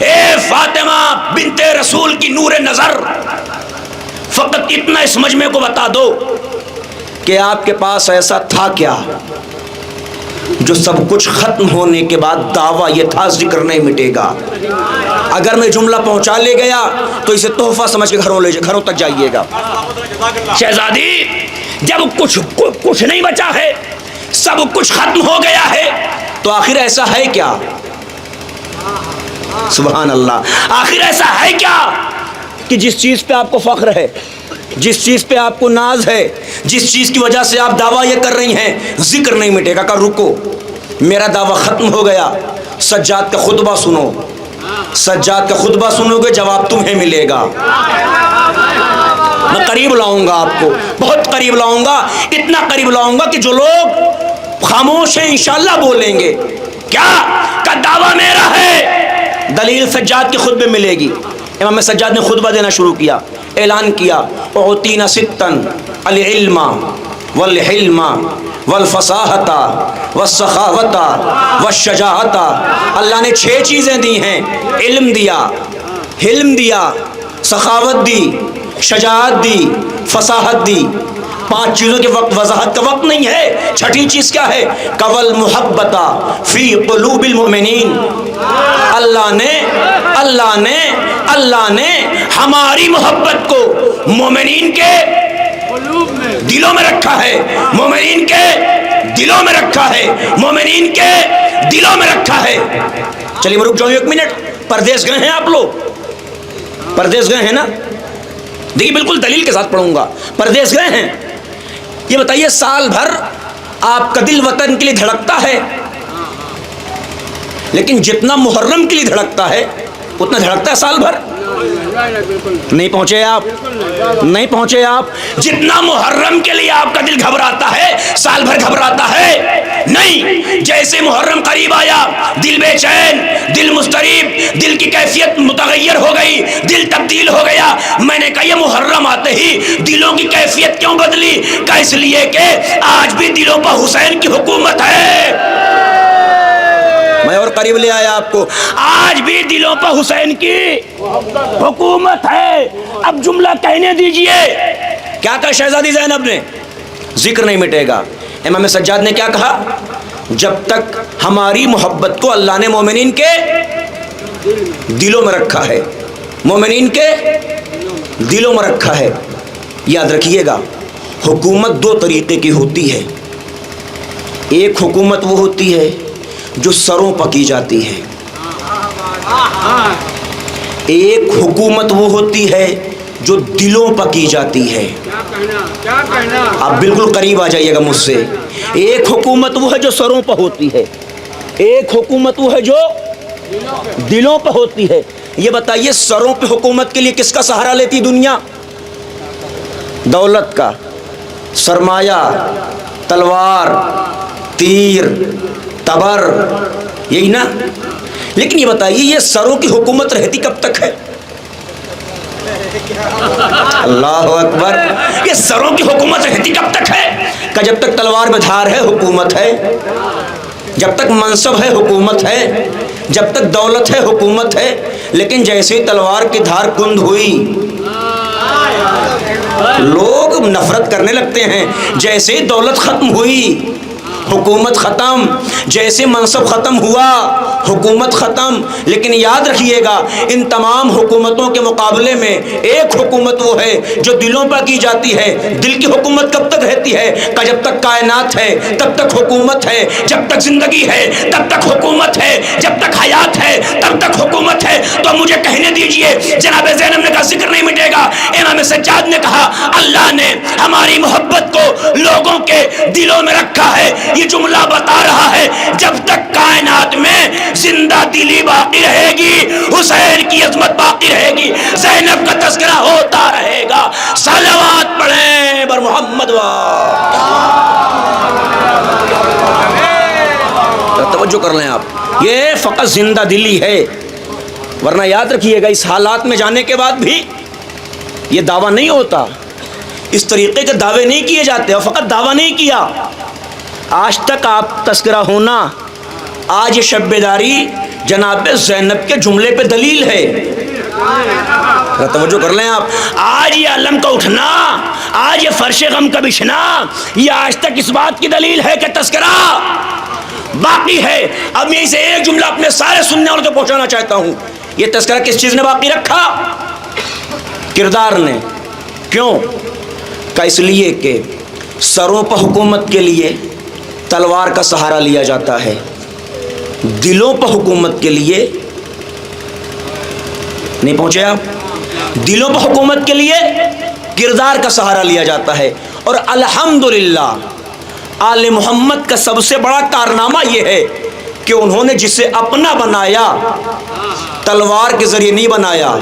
اے فاطمہ بنت رسول کی نور نظر، فقط اتنا اس مجمع کو بتا دو کہ آپ کے پاس ایسا تھا کیا جو سب کچھ ختم ہونے کے بعد دعویٰ یہ تھا ذکر نہیں مٹے گا۔ اگر میں جملہ پہنچا لے گیا تو اسے تحفہ سمجھ کے گھروں تک جائیے گا۔ شہزادی جب کچھ نہیں بچا ہے، سب کچھ ختم ہو گیا ہے، تو آخر ایسا ہے کیا؟ سبحان اللہ، آخر ایسا ہے کیا کہ جس چیز پہ آپ کو فخر ہے، جس چیز پہ آپ کو ناز ہے، جس چیز کی وجہ سے آپ دعویٰ یہ کر رہی ہیں ذکر نہیں مٹے گا؟ کہ رکو، میرا دعویٰ ختم ہو گیا، سجاد کا خطبہ سنو، سجاد کا خطبہ سنو گے جواب تمہیں ملے گا۔ میں قریب لاؤں گا آپ کو، بہت قریب لاؤں گا، اتنا قریب لاؤں گا کہ جو لوگ خاموش ہیں انشاءاللہ بولیں گے کیا کہ دعویٰ میرا ہے۔ دلیل سجاد کے خطبے ملے گی۔ امام سجاد نے خطبہ دینا شروع کیا، اعلان کیا اعطینا ستن العلم والحلم والفصاحت والسخاوت والشجاعت۔ اللہ نے 6 چیزیں دی ہیں، علم دیا، حلم دیا، سخاوت دی، شجاعت دی، فصاحت دی۔ 5 چیزوں کے وضاحت کا وقت نہیں ہے۔ چھٹی چیز کیا ہے؟ قول محبت فی قلوب المؤمنین۔ اللہ نے ہماری محبت کو مومنین کے دلوں میں رکھا ہے، مومنین کے دلوں میں رکھا ہے، مومنین کے دلوں میں رکھا ہے۔ چلیے میں رک جاؤں 1 منٹ۔ پردیس گئے ہیں آپ لوگ؟ پردیس گئے ہیں نا؟ دیکھیے بالکل دلیل کے ساتھ پڑھوں گا۔ پردیس گئے ہیں؟ یہ بتائیے سال بھر آپ کا دل وطن کے لیے دھڑکتا ہے، لیکن جتنا محرم کے لیے دھڑکتا ہے اتنا دھڑکتا ہے سال بھر؟ نہیں پہنچے آپ، نہیں پہنچے آپ۔ جتنا محرم کے لیے آپ کا دل گھبراتا ہے سال بھر گھبراتا ہے نہیں۔ جیسے محرم قریب آیا دل بے چین، دل مضطرب، دل کی کیفیت متغیر ہو گئی، دل تبدیل ہو گیا۔ میں نے کہا یہ محرم آتے ہی دلوں کی کیفیت کیوں بدلی؟ کہ اس لیے کہ آج بھی دلوں پر حسین کی حکومت ہے۔ میں اور قریب لے آیا آپ کو، آج بھی دلوں پر حسین کی حکومت ہے۔ اب جملہ کہنے دیجئے، کیا کہا شہزادی زینب نے؟ ذکر نہیں مٹے گا۔ امام سجاد نے کیا کہا؟ جب تک ہماری محبت کو اللہ نے مومنین کے دلوں میں رکھا ہے، مومنین کے دلوں میں رکھا ہے۔ یاد رکھیے گا حکومت 2 طریقے کی ہوتی ہے۔ ایک حکومت وہ ہوتی ہے جو سروں پر کی جاتی ہے، ایک حکومت وہ ہوتی ہے جو دلوں پر کی جاتی ہے۔ آپ بالکل قریب آ جائیے گا مجھ سے۔ ایک حکومت وہ ہے جو سروں پر ہوتی ہے، ایک حکومت وہ ہے جو دلوں پر ہوتی ہے۔ یہ بتائیے سروں پہ حکومت کے لیے کس کا سہارا لیتی دنیا؟ دولت کا، سرمایہ، تلوار، تیر، تبر، یہی نا؟ لیکن یہ بتائیے یہ سروں کی حکومت رہتی کب تک ہے؟ اللہ اکبر، یہ سروں کی حکومت رہتی کب تک ہے؟ کہ جب تک تلوار میں دھار ہے حکومت ہے، جب تک منصب ہے حکومت ہے، جب تک دولت ہے حکومت ہے۔ لیکن جیسے ہی تلوار کی دھار کند ہوئی لوگ نفرت کرنے لگتے ہیں، جیسے ہی دولت ختم ہوئی حکومت ختم، جیسے منصب ختم ہوا حکومت ختم۔ لیکن یاد رکھیے گا ان تمام حکومتوں کے مقابلے میں ایک حکومت وہ ہے جو دلوں پر کی جاتی ہے۔ دل کی حکومت کب تک رہتی ہے؟ کہ جب تک کائنات ہے تب تک حکومت ہے، جب تک زندگی ہے تب تک حکومت ہے، جب تک حیات ہے تب تک حکومت ہے۔ تو مجھے کہنے دیجئے، جناب زینب نے کہا ذکر نہیں مٹے گا۔ امام سجاد نے کہا اللہ نے ہماری محبت کو لوگوں کے دلوں میں رکھا ہے۔ یہ جملہ بتا رہا ہے جب تک کائنات میں زندہ دلی باقی رہے گی، حسین کی عظمت باقی رہے گی، زینب کا تذکرہ ہوتا رہے گا۔ صلوات پڑھیں بر محمد توجہ کر لیں آپ، یہ فقط زندہ دلی ہے، ورنہ یاد رکھیے گا اس حالات میں جانے کے بعد بھی یہ دعویٰ نہیں ہوتا، اس طریقے کے دعوے نہیں کیے جاتے۔ اور فقط دعویٰ نہیں کیا، آج تک آپ تذکرہ ہونا آج یہ شب بیداری جناب زینب کے جملے پہ دلیل ہے. توجہ کر لیں آپ. آج یہ علم کا اٹھنا, آج یہ فرش غم کا بچھنا, یہ آج تک اس بات کی دلیل ہے کہ تذکرہ باقی ہے. اب میں اسے ایک جملہ اپنے سارے سننے والوں تک پہنچانا چاہتا ہوں. یہ تذکرہ کس چیز نے باقی رکھا؟ کردار نے. کیوں؟ کہ اس لیے کہ سروں پر حکومت کے لیے تلوار کا سہارا لیا جاتا ہے, دلوں پر حکومت کے لیے نہیں پہنچے آپ, دلوں پر حکومت کے لیے کردار کا سہارا لیا جاتا ہے. اور الحمدللہ آل محمد کا سب سے بڑا کارنامہ یہ ہے کہ انہوں نے جسے اپنا بنایا تلوار کے ذریعے نہیں بنایا.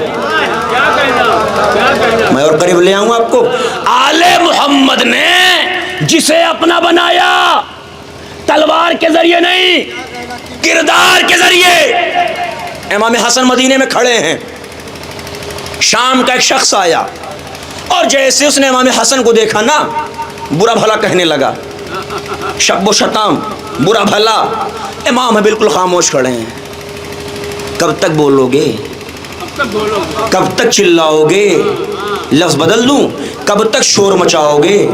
میں اور قریب لے آؤں آپ کو. آل محمد نے جسے اپنا بنایا تلوار کے ذریعے نہیں, کردار کے ذریعے. امام حسن مدینے میں کھڑے ہیں, شام کا ایک شخص آیا اور جیسے اس نے امام حسن کو دیکھا نا, برا بھلا کہنے لگا, شب و شتام, برا بھلا. امام بالکل خاموش کھڑے ہیں. کب تک بولو گے؟ کب تک چلاؤ گے؟ لفظ بدل دوں, کب تک شور مچاؤ گے؟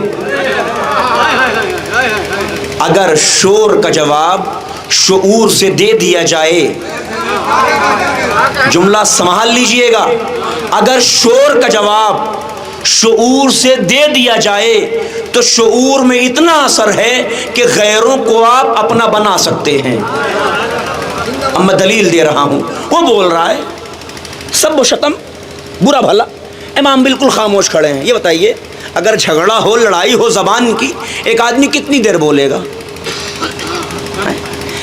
اگر شور کا جواب شعور سے دے دیا جائے, جملہ سنبھال لیجئے گا, اگر شور کا جواب شعور سے دے دیا جائے تو شعور میں اتنا اثر ہے کہ غیروں کو آپ اپنا بنا سکتے ہیں. اب میں دلیل دے رہا ہوں. وہ بول رہا ہے سب و شتم, برا بھلا. امام بالکل خاموش کھڑے ہیں. یہ بتائیے اگر جھگڑا ہو, لڑائی ہو زبان کی, ایک آدمی کتنی دیر بولے گا؟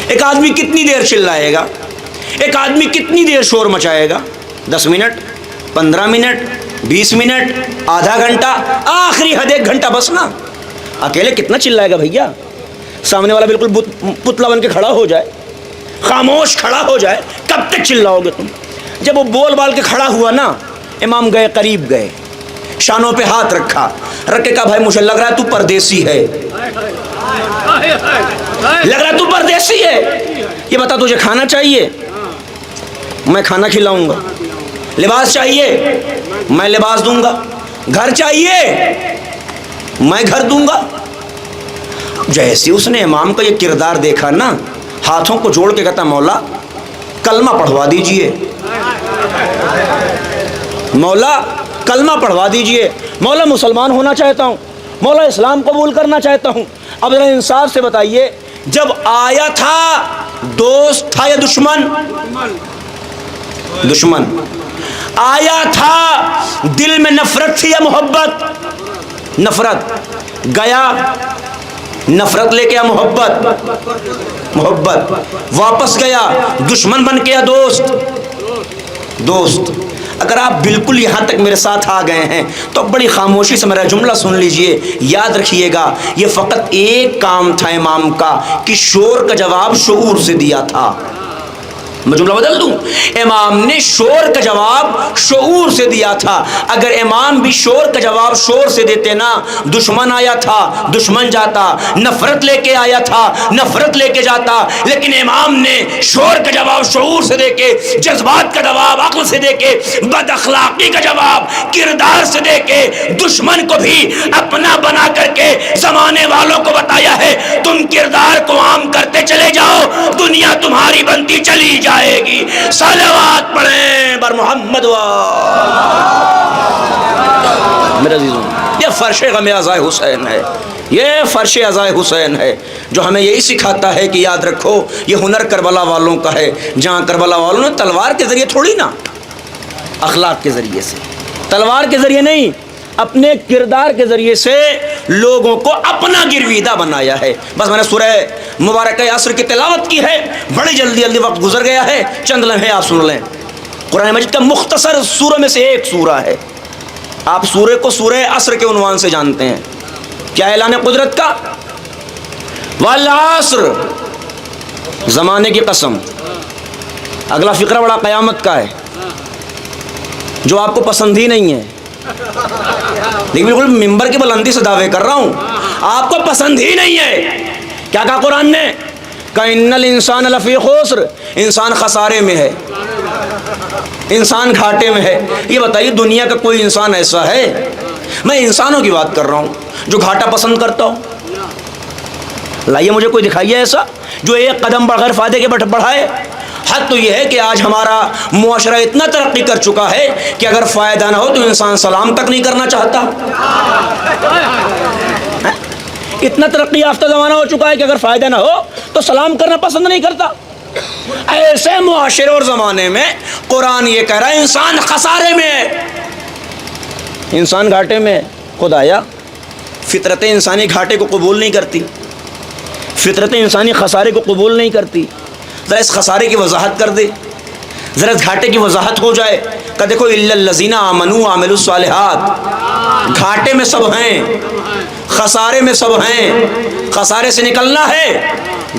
ایک آدمی کتنی دیر چلائے گا؟ ایک آدمی کتنی دیر شور مچائے گا؟ 10 منٹ, 15 منٹ, 20 منٹ, آدھا گھنٹہ, آخری حد 1 گھنٹہ بس نا. اکیلے کتنا چلائے گا بھیا؟ سامنے والا بالکل پتلا بن کے کھڑا ہو جائے, خاموش کھڑا ہو جائے, کب تک چلاؤ گے تم؟ جب وہ بول بال کے کھڑا ہوا نا, امام گئے, قریب گئے, شانوں پہ ہاتھ رکھا, رکھ کے کہا بھائی مجھے لگ رہا ہے تو پردیسی ہے, لگ رہا ہے تو پردیسی ہے. یہ بتا تجھے کھانا چاہیے؟ میں کھانا کھلاؤں گا. لباس چاہیے؟ میں لباس دوں گا. گھر چاہیے؟ میں گھر دوں گا. جیسے اس نے امام کا یہ کردار دیکھا نا, ہاتھوں کو جوڑ کے کہتا مولا کلمہ پڑھوا دیجئے, مولا کلمہ پڑھوا دیجئے, مولا مسلمان ہونا چاہتا ہوں, مولا اسلام قبول کرنا چاہتا ہوں. اب ذرا انصاف سے بتائیے, جب آیا تھا دوست تھا یا دشمن؟ دشمن. آیا تھا دل میں نفرت تھی یا محبت؟ نفرت. گیا نفرت لے کے یا محبت؟ محبت. واپس گیا دشمن بن کے یا دوست؟ دوست. اگر آپ بالکل یہاں تک میرے ساتھ آ گئے ہیں تو بڑی خاموشی سے میرا جملہ سن لیجئے, یاد رکھیے گا. یہ فقط ایک کام تھا امام کا کہ شور کا جواب شعور سے دیا تھا. میں جملہ بدل دوں, امام نے شور کا جواب شعور سے دیا تھا. اگر امام بھی شور کا جواب شور سے دیتے نا, دشمن آیا تھا دشمن جاتا, نفرت لے کے آیا تھا نفرت لے کے جاتا. لیکن امام نے شور کا جواب شعور سے دے کے, جذبات کا جواب عقل سے دے کے, بد اخلاقی کا جواب کردار سے دے کے, دشمن کو بھی اپنا بنا کر کے زمانے والوں کو بتایا ہے تم کردار کو عام کرتے چلے جاؤ, دنیا تمہاری بنتی چلی جائے گی. صلوات پڑھیں بر محمد و میرے عزیزوں. یہ فرش غم عزائے حسین ہے, یہ فرش عزائے حسین ہے جو ہمیں یہی سکھاتا ہے کہ یاد رکھو یہ ہنر کربلا والوں کا ہے, جہاں کربلا والوں نے تلوار کے ذریعے تھوڑی نا, اخلاق کے ذریعے سے, تلوار کے ذریعے نہیں, اپنے کردار کے ذریعے سے لوگوں کو اپنا گرویدہ بنایا ہے. بس میں نے سورہ مبارکہ عصر کی تلاوت کی ہے, بڑی جلدی وقت گزر گیا ہے, چند لمحے آپ سن لیں. قرآن مجید کا مختصر سورہ میں سے ایک سورہ ہے. آپ سورہ کو سورہ عصر کے عنوان سے جانتے ہیں. کیا اعلان قدرت کا؟ والعصر, زمانے کی قسم. اگلا فقرہ بڑا قیامت کا ہے جو آپ کو پسند ہی نہیں ہے, لیکن بالکل ممبر کی بلندی سے دعوے کر رہا ہوں, آپ کو پسند ہی نہیں ہے. کیا کہا قرآن نے؟ ان الانسان لفی خسر، انسان خسارے میں ہے، انسان گھاٹے میں ہے۔ یہ بتائیے دنیا کا کوئی انسان ایسا ہے؟ میں انسانوں کی بات کر رہا ہوں جو گھاٹا پسند کرتا ہوں۔ لائیے مجھے کوئی دکھائیے ایسا جو ایک قدم بغیر فائدے کے بڑھائے۔ حد تو یہ ہے کہ آج ہمارا معاشرہ اتنا ترقی کر چکا ہے کہ اگر فائدہ نہ ہو تو انسان سلام تک نہیں کرنا چاہتا۔ اتنا ترقی یافتہ زمانہ ہو چکا ہے کہ اگر فائدہ نہ ہو تو سلام کرنا پسند نہیں کرتا۔ ایسے معاشرے اور زمانے میں قرآن یہ کہہ رہا ہے انسان خسارے میں ہے، انسان گھاٹے میں ہے۔ خدایا فطرت انسانی گھاٹے کو قبول نہیں کرتی، فطرت انسانی خسارے کو قبول نہیں کرتی۔ ذرا اس خسارے کی وضاحت کر دے، ذرا اس گھاٹے کی وضاحت ہو جائے کہ دیکھو الا الذین آمنوا وعملوا الصالحات، گھاٹے میں سب ہیں، خسارے میں سب ہیں۔ خسارے سے نکلنا ہے،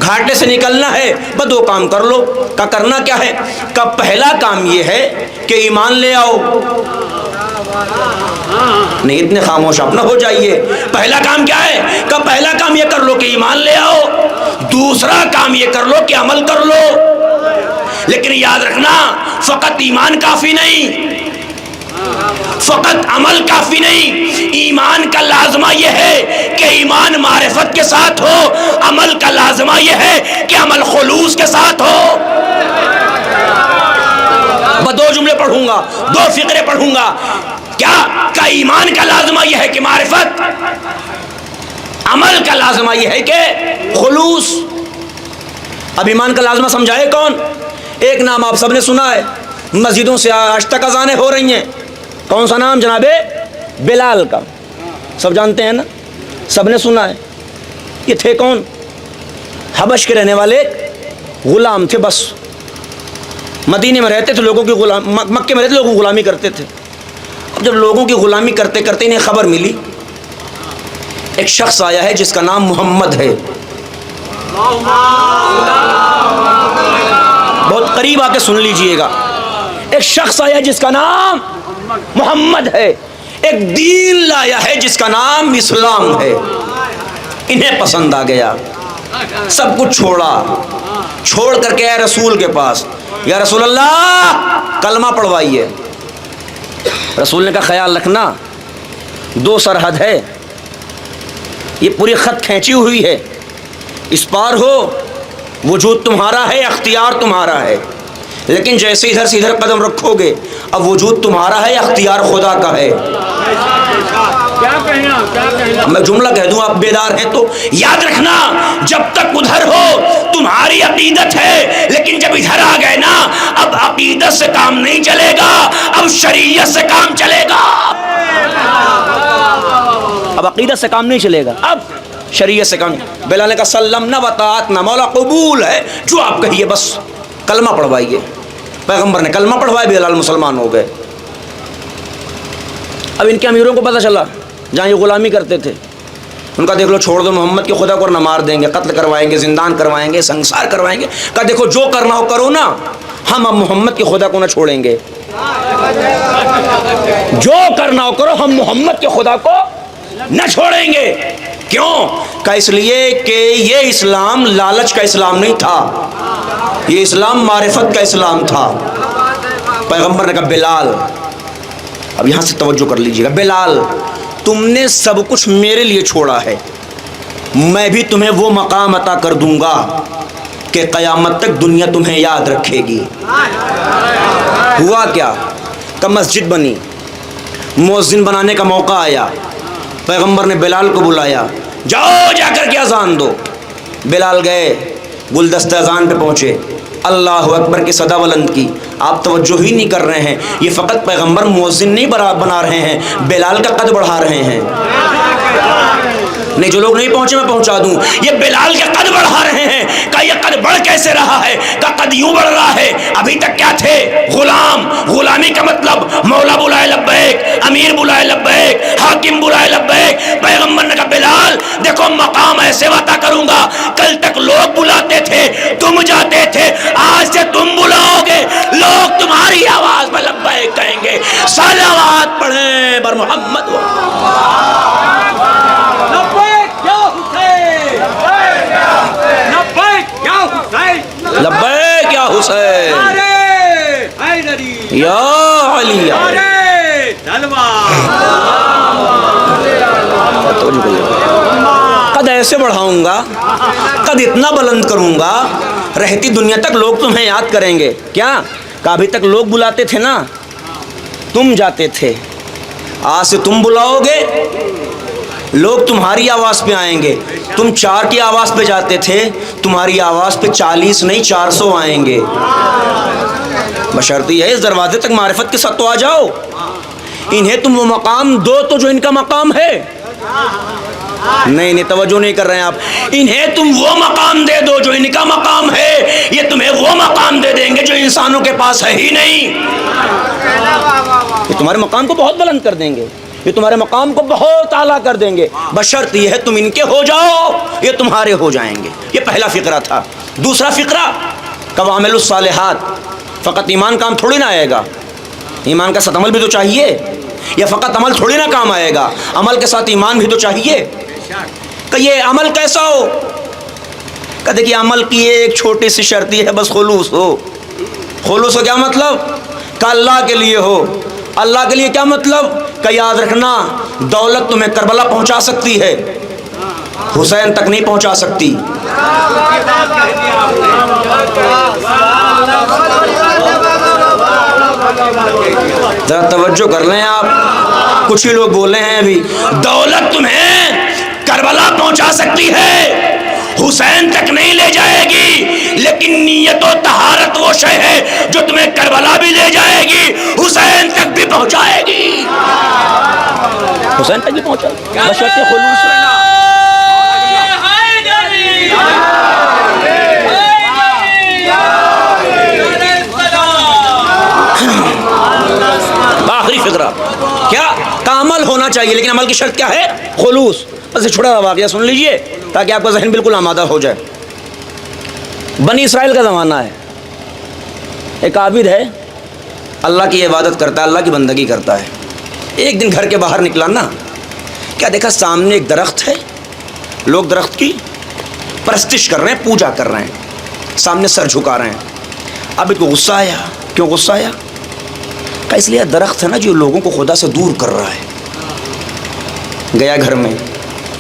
گھاٹے سے نکلنا ہے، بس دو کام کر لو۔ کا کرنا کیا ہے؟ کا پہلا کام یہ ہے کہ ایمان لے آؤ۔ نہیں اتنے خاموش آپ نہ ہو جائیے۔ پہلا کام کیا ہے؟ کہ پہلا کام یہ کر لو کہ ایمان لے آؤ، دوسرا کام یہ کر لو کہ عمل کر لو۔ لیکن یاد رکھنا فقط ایمان کافی نہیں، فقط عمل کافی نہیں۔ ایمان کا لازمہ یہ ہے کہ ایمان معرفت کے ساتھ ہو، عمل کا لازمہ یہ ہے کہ عمل خلوص کے ساتھ ہو۔ میں دو جملے پڑھوں گا، دو فقرے پڑھوں گا۔ کیا کہ ایمان کا لازمہ یہ ہے کہ معرفت، عمل کا لازمہ یہ ہے کہ خلوص۔ اب ایمان کا لازمہ سمجھائے کون؟ ایک نام آپ سب نے سنا ہے، مسجدوں سے آج تک اذانیں ہو رہی ہیں۔ کون سا نام جناب؟ بلال کا، سب جانتے ہیں نا، سب نے سنا ہے۔ یہ تھے کون؟ حبش کے رہنے والے غلام تھے، بس مدینے میں رہتے تھے، لوگوں کی مکے میں رہتے لوگوں کی غلامی کرتے تھے۔ اب جب لوگوں کی غلامی کرتے کرتے انہیں خبر ملی ایک شخص آیا ہے جس کا نام محمد ہے۔ بہت قریب آ کے سن لیجئے گا، ایک شخص آیا جس کا نام محمد ہے، ایک دین لایا ہے جس کا نام اسلام ہے۔ انہیں پسند آ گیا، سب کچھ چھوڑا، چھوڑ کر کے آئے رسول کے پاس، یا رسول اللہ کلمہ پڑھوائیے۔ رسول نے کہا خیال رکھنا دو سرحد ہے، یہ پوری خط کھینچی ہوئی ہے، اس پار ہو وجود تمہارا ہے، اختیار تمہارا ہے، لیکن جیسے ادھر سے ادھر قدم رکھو گے اب وجود تمہارا ہے، اختیار خدا کا ہے۔ میں جملہ کہہ دوں آپ بیدار ہیں تو یاد رکھنا، جب تک ادھر ہو تمہاری عقیدت ہے، لیکن جب ادھر آ گئے نا اب عقیدت سے کام نہیں چلے گا، اب شریعت سے کام چلے گا۔ اب عقیدت سے کام نہیں چلے گا، اب شریعت سے کام۔ بلال کا سلمنا وطاعتنا، مولا قبول ہے جو آپ کہیے، بس کلمہ پڑھوائیے۔ پیغمبر نے کلمہ پڑھوایا، بلال مسلمان ہو گئے۔ اب ان کے امیروں کو پتہ چلا جہاں یہ غلامی کرتے تھے، ان کا دیکھ لو چھوڑ دو محمد کے خدا کو، نہ مار دیں گے، قتل کروائیں گے، زندان کروائیں گے، سنگسار کروائیں گے۔ کہا دیکھو جو کرنا ہو کرو نا، ہم اب محمد کے خدا کو نہ چھوڑیں گے، جو کرنا ہو کرو، ہم محمد کے خدا کو نہ چھوڑیں گے۔ کیوں؟ کہ اس لیے کہ یہ اسلام لالچ کا اسلام نہیں تھا، یہ اسلام معرفت کا اسلام تھا۔ پیغمبر نے کہا بلال، اب یہاں سے توجہ کر لیجیے گا، بلال تم نے سب کچھ میرے لیے چھوڑا ہے، میں بھی تمہیں وہ مقام عطا کر دوں گا کہ قیامت تک دنیا تمہیں یاد رکھے گی۔ ہوا کیا کہ مسجد بنی، مؤذن بنانے کا موقع آیا، پیغمبر نے بلال کو بلایا، جاؤ جا کر کے اذان دو۔ بلال گئے، گلدستہ اذان پہ پہنچے، اللہ اکبر کی صدا بلند کی۔ آپ توجہ ہی نہیں کر رہے ہیں، یہ فقط پیغمبر مؤذن نہیں بنا رہے ہیں، بلال کا قد بڑھا رہے ہیں۔ نہیں جو لوگ نہیں پہنچے میں پہنچا دوں، یہ بلال کا قد بڑھا رہے ہیں۔ کہ یہ قد بڑھ کیسے رہا ہے؟ کہ قد یوں بڑھ رہا ہے، ابھی تک کیا تھے؟ غلام۔ غلامی کا مطلب مولا بلائے لبیک، امیر بلائے لبیک، حاکم بلائے لبیک۔ پیغمبر نے کہا بلال دیکھو مقام ایسے عطا کروں گا، کل تک لوگ بلاتے تھے تم جاتے تھے، آج سے تم بلاؤ گے، لوگ تمہاری آواز میں لبیک کہیں گے۔ صلوات پڑھیں بر محمد۔ یا علی یا علی. قد ایسے بڑھاؤں گا، قد اتنا بلند کروں گا، رہتی دنیا تک لوگ تمہیں یاد کریں گے. کیا کہ ابھی تک لوگ بلاتے تھے نا، تم جاتے تھے، آج سے تم بلاؤ گے، لوگ تمہاری آواز پہ آئیں گے. تم 4 کی آواز پہ جاتے تھے، تمہاری آواز پہ 40 نہیں 400 آئیں گے. بشرط یہ ہے اس دروازے تک معرفت کے ساتھ تو آ جاؤ. انہیں تم وہ مقام دو تو جو ان کا مقام ہے. نہیں توجہ نہیں کر رہے ہیں آپ. انہیں تم وہ مقام دے دو جو ان کا مقام ہے، یہ تمہیں وہ مقام دے دیں گے جو انسانوں کے پاس ہے ہی نہیں. یہ تمہارے مقام کو بہت بلند کر دیں گے، یہ تمہارے مقام کو بہت اعلیٰ کر دیں گے. بشرط یہ ہے تم ان کے ہو جاؤ، یہ تمہارے ہو جائیں گے. یہ پہلا فقرہ تھا. دوسرا فقرہ قوامل الصالحات. فقط ایمان کام تھوڑی نہ آئے گا، ایمان کا ساتھ عمل بھی تو چاہیے. یا فقط عمل تھوڑی نہ کام آئے گا، عمل کے ساتھ ایمان بھی تو چاہیے. کہ یہ عمل کیسا ہو؟ کہ دیکھیے عمل کی ایک چھوٹی سی شرط ہے، بس خلوص ہو. خلوص ہو کیا مطلب؟ کہ اللہ کے لیے ہو. اللہ کے لیے کیا مطلب؟ کہ یاد رکھنا دولت تمہیں کربلا پہنچا سکتی ہے، حسین تک نہیں پہنچا سکتی. ذرا توجہ کر لیں آپ. کچھ ہی لوگ بولے ہیں ابھی دولت تمہیں کربلا پہنچا سکتی ہے، حسین تک نہیں لے جائے گی، لیکن نیت و طہارت وہ شے ہے جو تمہیں کربلا بھی لے جائے گی، حسین تک بھی پہنچائے گی. حسین تک بھی پہنچائے گی بشرط خلوص. آخری فقرہ کیا؟ کا عمل ہونا چاہیے، لیکن عمل کی شرط کیا ہے؟ خلوص. بس یہ چھوٹا واقعہ سن لیجئے تاکہ آپ کا ذہن بالکل آمادہ ہو جائے. بنی اسرائیل کا زمانہ ہے. ایک عابد ہے، اللہ کی عبادت کرتا ہے، اللہ کی بندگی کرتا ہے. ایک دن گھر کے باہر نکلا نا، کیا دیکھا؟ سامنے ایک درخت ہے، لوگ درخت کی پرستش کر رہے ہیں، پوجا کر رہے ہیں، سامنے سر جھکا رہے ہیں. عابد کو غصہ آیا. کیوں غصہ آیا؟ کہ اس لیے درخت ہے نا جو لوگوں کو خدا سے دور کر رہا ہے. گیا گھر میں،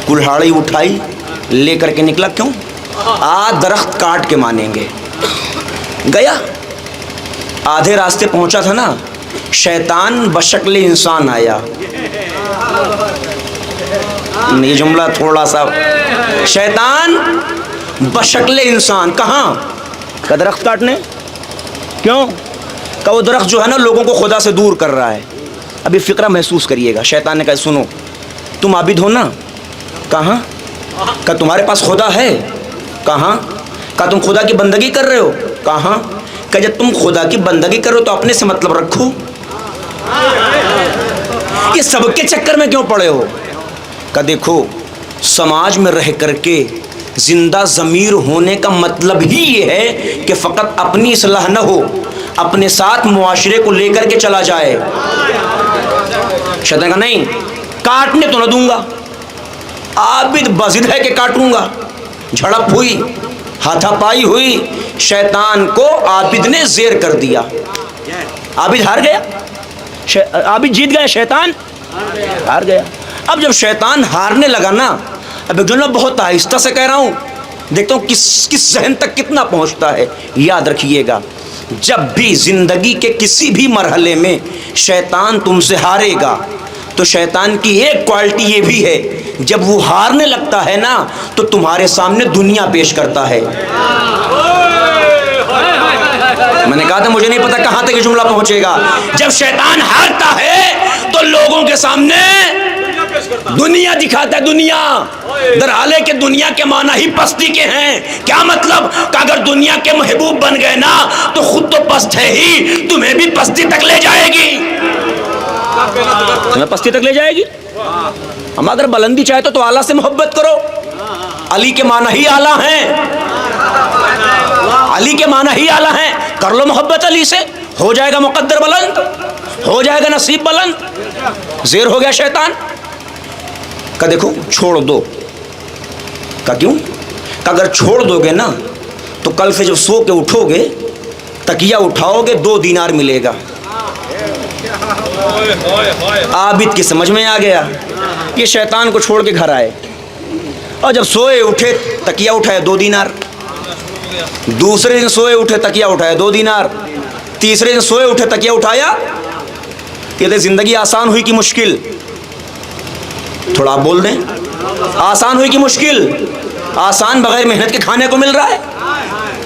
کلہاڑی اٹھائی، لے کر کے نکلا. کیوں؟ آج درخت کاٹ کے مانیں گے. گیا، آدھے راستے پہنچا تھا نا، شیطان بشکل انسان آیا. یہ جملہ تھوڑا سا، شیطان بشکل انسان. کہاں؟ کہ درخت کاٹنے. کیوں؟ کہ وہ درخت جو ہے نا لوگوں کو خدا سے دور کر رہا ہے. ابھی فقرہ محسوس کریے گا. شیطان نے کہا سنو، تم عابد ہو نا؟ کہاں؟ کہ تمہارے پاس خدا ہے؟ کہاں؟ کہ تم خدا کی بندگی کر رہے ہو؟ کہاں؟ کہ جب تم خدا کی بندگی کرو تو اپنے سے مطلب رکھو. یہ سب کے چکر میں کیوں پڑے ہو؟ کہ دیکھو سماج میں رہ کر کے زندہ ضمیر ہونے کا مطلب ہی یہ ہے کہ فقط اپنی اصلاح نہ ہو، اپنے ساتھ معاشرے کو لے کر کے چلا جائے. شیطان کہا نہیں، کاٹنے تو نہ دوں گا. عابد بضد ہے کہ کاٹوں گا. جھڑپ ہوئی، ہاتھا پائی ہوئی، شیطان کو عابد نے زیر کر دیا. عابد ہار گیا، عابد جیت گیا، شیطان ہار گیا. اب جب شیطان ہارنے لگا نا، اب جو میں بہت آہستہ سے کہہ رہا ہوں، دیکھتا ہوں کس ذہن تک کتنا پہنچتا ہے. یاد رکھیے گا، جب بھی زندگی کے کسی بھی مرحلے میں شیطان تم سے ہارے گا تو شیطان کی ایک کوالٹی یہ بھی ہے، جب وہ ہارنے لگتا ہے نا تو تمہارے سامنے دنیا پیش کرتا ہے. میں نے کہا تھا مجھے نہیں پتا کہاں تک یہ جملہ پہنچے گا. جب شیطان ہارتا ہے تو لوگوں کے سامنے دنیا دکھاتا ہے. دنیا در حالے کہ دنیا کے معنی ہی پستی کے ہیں. کیا مطلب؟ کہ اگر دنیا کے محبوب بن گئے نا تو خود تو پست ہے ہی، تمہیں بھی پستی تک لے جائے گی. تمہیں پستی تک لے جائے گی. ہم اگر بلندی چاہتے تو اعلیٰ سے محبت کرو. علی کے معنی ہی اعلیٰ ہیں، علی کے معنی ہی اعلیٰ ہیں. کر لو محبت علی سے، ہو جائے گا مقدر بلند، ہو جائے گا نصیب بلند. زیر ہو گیا شیطان کہ دیکھو چھوڑ دو. کہ کیوں؟ کہ اگر چھوڑ دو گے نا تو کل سے جب سو کے اٹھو گے، تکیہ اٹھاؤ گے، 2 دینار ملے گا. عابد کی سمجھ میں آ گیا، یہ شیطان کو چھوڑ کے گھر آئے اور جب سوئے اٹھے تکیہ اٹھایا 2 دینار، دوسرے دن سوئے اٹھے تکیہ اٹھایا 2 دینار، تیسرے دن سوئے اٹھے تکیہ اٹھایا۔ یہ زندگی آسان ہوئی کہ مشکل؟ تھوڑا آپ بول دیں، آسان ہوئی کہ مشکل؟ آسان، بغیر محنت کے کھانے کو مل رہا ہے،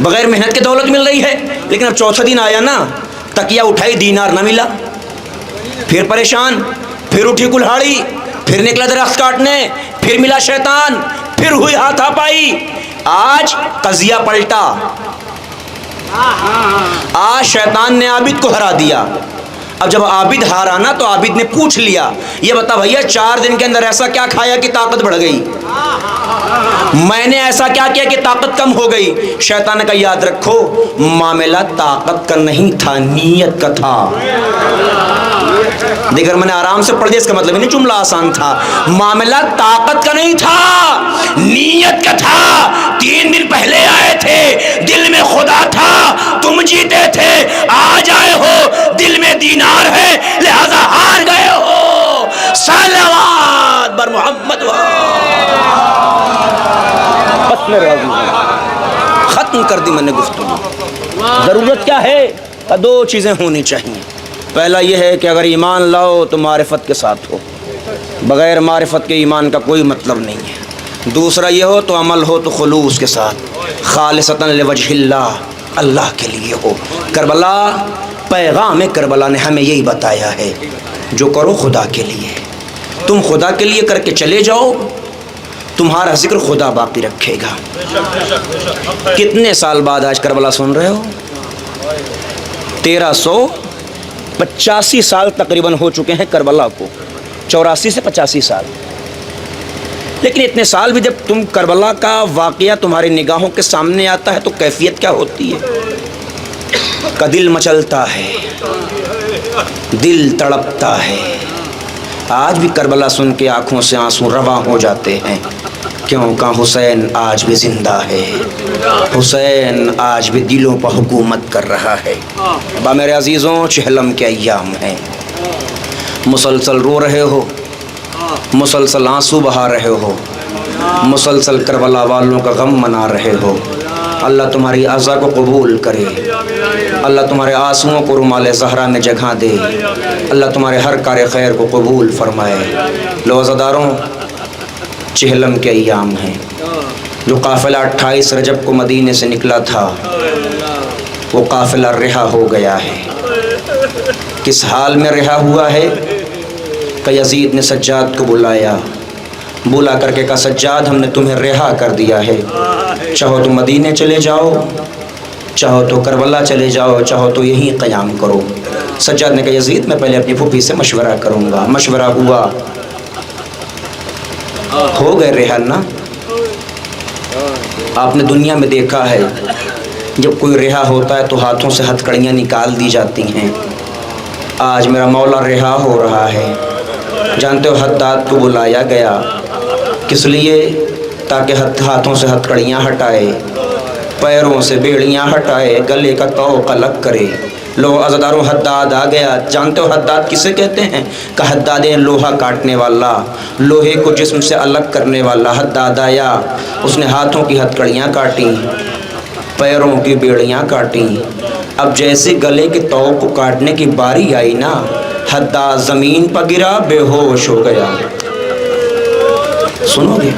بغیر محنت کے دولت مل رہی ہے۔ لیکن اب چوتھا دن آیا نا، تکیہ اٹھائی دینار نہ ملا، پھر پریشان، پھر اٹھی کلہاڑی، پھر نکلا درخت کاٹنے، پھر ملا شیطان، پھر ہوئی ہاتھا پائی۔ آج قضیہ پلٹا، آج شیطان نے عابد کو ہرا دیا۔ اب جب عابد ہارا نا تو عابد نے پوچھ لیا، یہ بتا بھیا 4 دن کے اندر ایسا کیا کھایا کہ طاقت بڑھ گئی؟ میں نے ایسا کیا کیا کہ طاقت کم ہو گئی؟ شیطان نے کہا یاد رکھو، معاملہ طاقت کا نہیں تھا، نیت کا تھا۔ دیگر میں نے آرام سے پڑھ دیا، اس کا مطلب نہیں جملہ آسان تھا۔ معاملہ طاقت کا نہیں تھا، نیت کا تھا۔ 3 دن پہلے آئے تھے، دل میں خدا تھا، تم جیتے تھے، آج آئے ہو دل میں دینار ہے، لہذا ہار گئے ہو۔ صلوات بر محمد ختم کر دی میں نے گفتگو۔ ضرورت کیا ہے؟ 2 چیزیں ہونی چاہیے۔ پہلا یہ ہے کہ اگر ایمان لاؤ تو معرفت کے ساتھ ہو، بغیر معرفت کے ایمان کا کوئی مطلب نہیں ہے۔ دوسرا یہ ہو تو عمل ہو تو خلوص کے ساتھ، خالصتاً لوجہ اللہ، اللہ کے لیے ہو۔ کربلا، پیغام کربلا نے ہمیں یہی بتایا ہے، جو کرو خدا کے لیے۔ تم خدا کے لیے کر کے چلے جاؤ، تمہارا ذکر خدا باقی رکھے گا۔ کتنے سال بعد آج کربلا سن رہے ہو؟ 1385 سال تقریباً ہو چکے ہیں کربلا کو، 84 سے 85 سال۔ لیکن اتنے سال بھی جب تم کربلا کا واقعہ تمہاری نگاہوں کے سامنے آتا ہے تو کیفیت کیا ہوتی ہے؟ کا دل مچلتا ہے، دل تڑپتا ہے۔ آج بھی کربلا سن کے آنکھوں سے آنسو رواں ہو جاتے ہیں، کیوں کہ حسین آج بھی زندہ ہے، حسین آج بھی دلوں پر حکومت کر رہا ہے۔ ابا میرے عزیزوں، چہلم کے ایام ہیں، مسلسل رو رہے ہو، مسلسل آنسو بہا رہے ہو، مسلسل کربلا والوں کا غم منا رہے ہو۔ اللہ تمہاری عزا کو قبول کرے، اللہ تمہارے آنسوؤں کو رومال زہرا میں جگہ دے، اللہ تمہارے ہر کار خیر کو قبول فرمائے۔ لو عزاداروں، چہلم کے ایام ہیں۔ جو قافلہ 28 رجب کو مدینے سے نکلا تھا، وہ قافلہ رہا ہو گیا ہے۔ کس حال میں رہا ہوا ہے کہ یزید نے سجاد کو بلایا، بلا کر کے کہا سجاد ہم نے تمہیں رہا کر دیا ہے، چاہو تو مدینے چلے جاؤ، چاہو تو کربلا چلے جاؤ، چاہو تو یہیں قیام کرو۔ سجاد نے کہا یزید میں پہلے اپنی پھوپھی سے مشورہ کروں گا۔ مشورہ ہوا، ہو گئے رہا نا۔ آپ نے دنیا میں دیکھا ہے جب کوئی رہا ہوتا ہے تو ہاتھوں سے ہتھکڑیاں نکال دی جاتی ہیں۔ آج میرا مولا رہا ہو رہا ہے۔ جانتے ہو حداد کو بلایا گیا کس لیے؟ تاکہ ہاتھوں سے ہتھکڑیاں ہٹائے، پیروں سے بیڑیاں ہٹائے، گلے کا طوق الگ کرے۔ لو عزاداروں، حداد آ گیا۔ جانتے ہو حداد کسے کہتے ہیں؟ کہ حداد لوہا کاٹنے والا، لوہے کو جسم سے الگ کرنے والا۔ حداد آیا، اس نے ہاتھوں کی ہتھکڑیاں کاٹیں، پیروں کی بیڑیاں کاٹیں۔ اب جیسے گلے کے طوق کو کاٹنے کی باری آئی نا، حداد زمین پر گرا، بے ہوش ہو گیا۔ سنو گے؟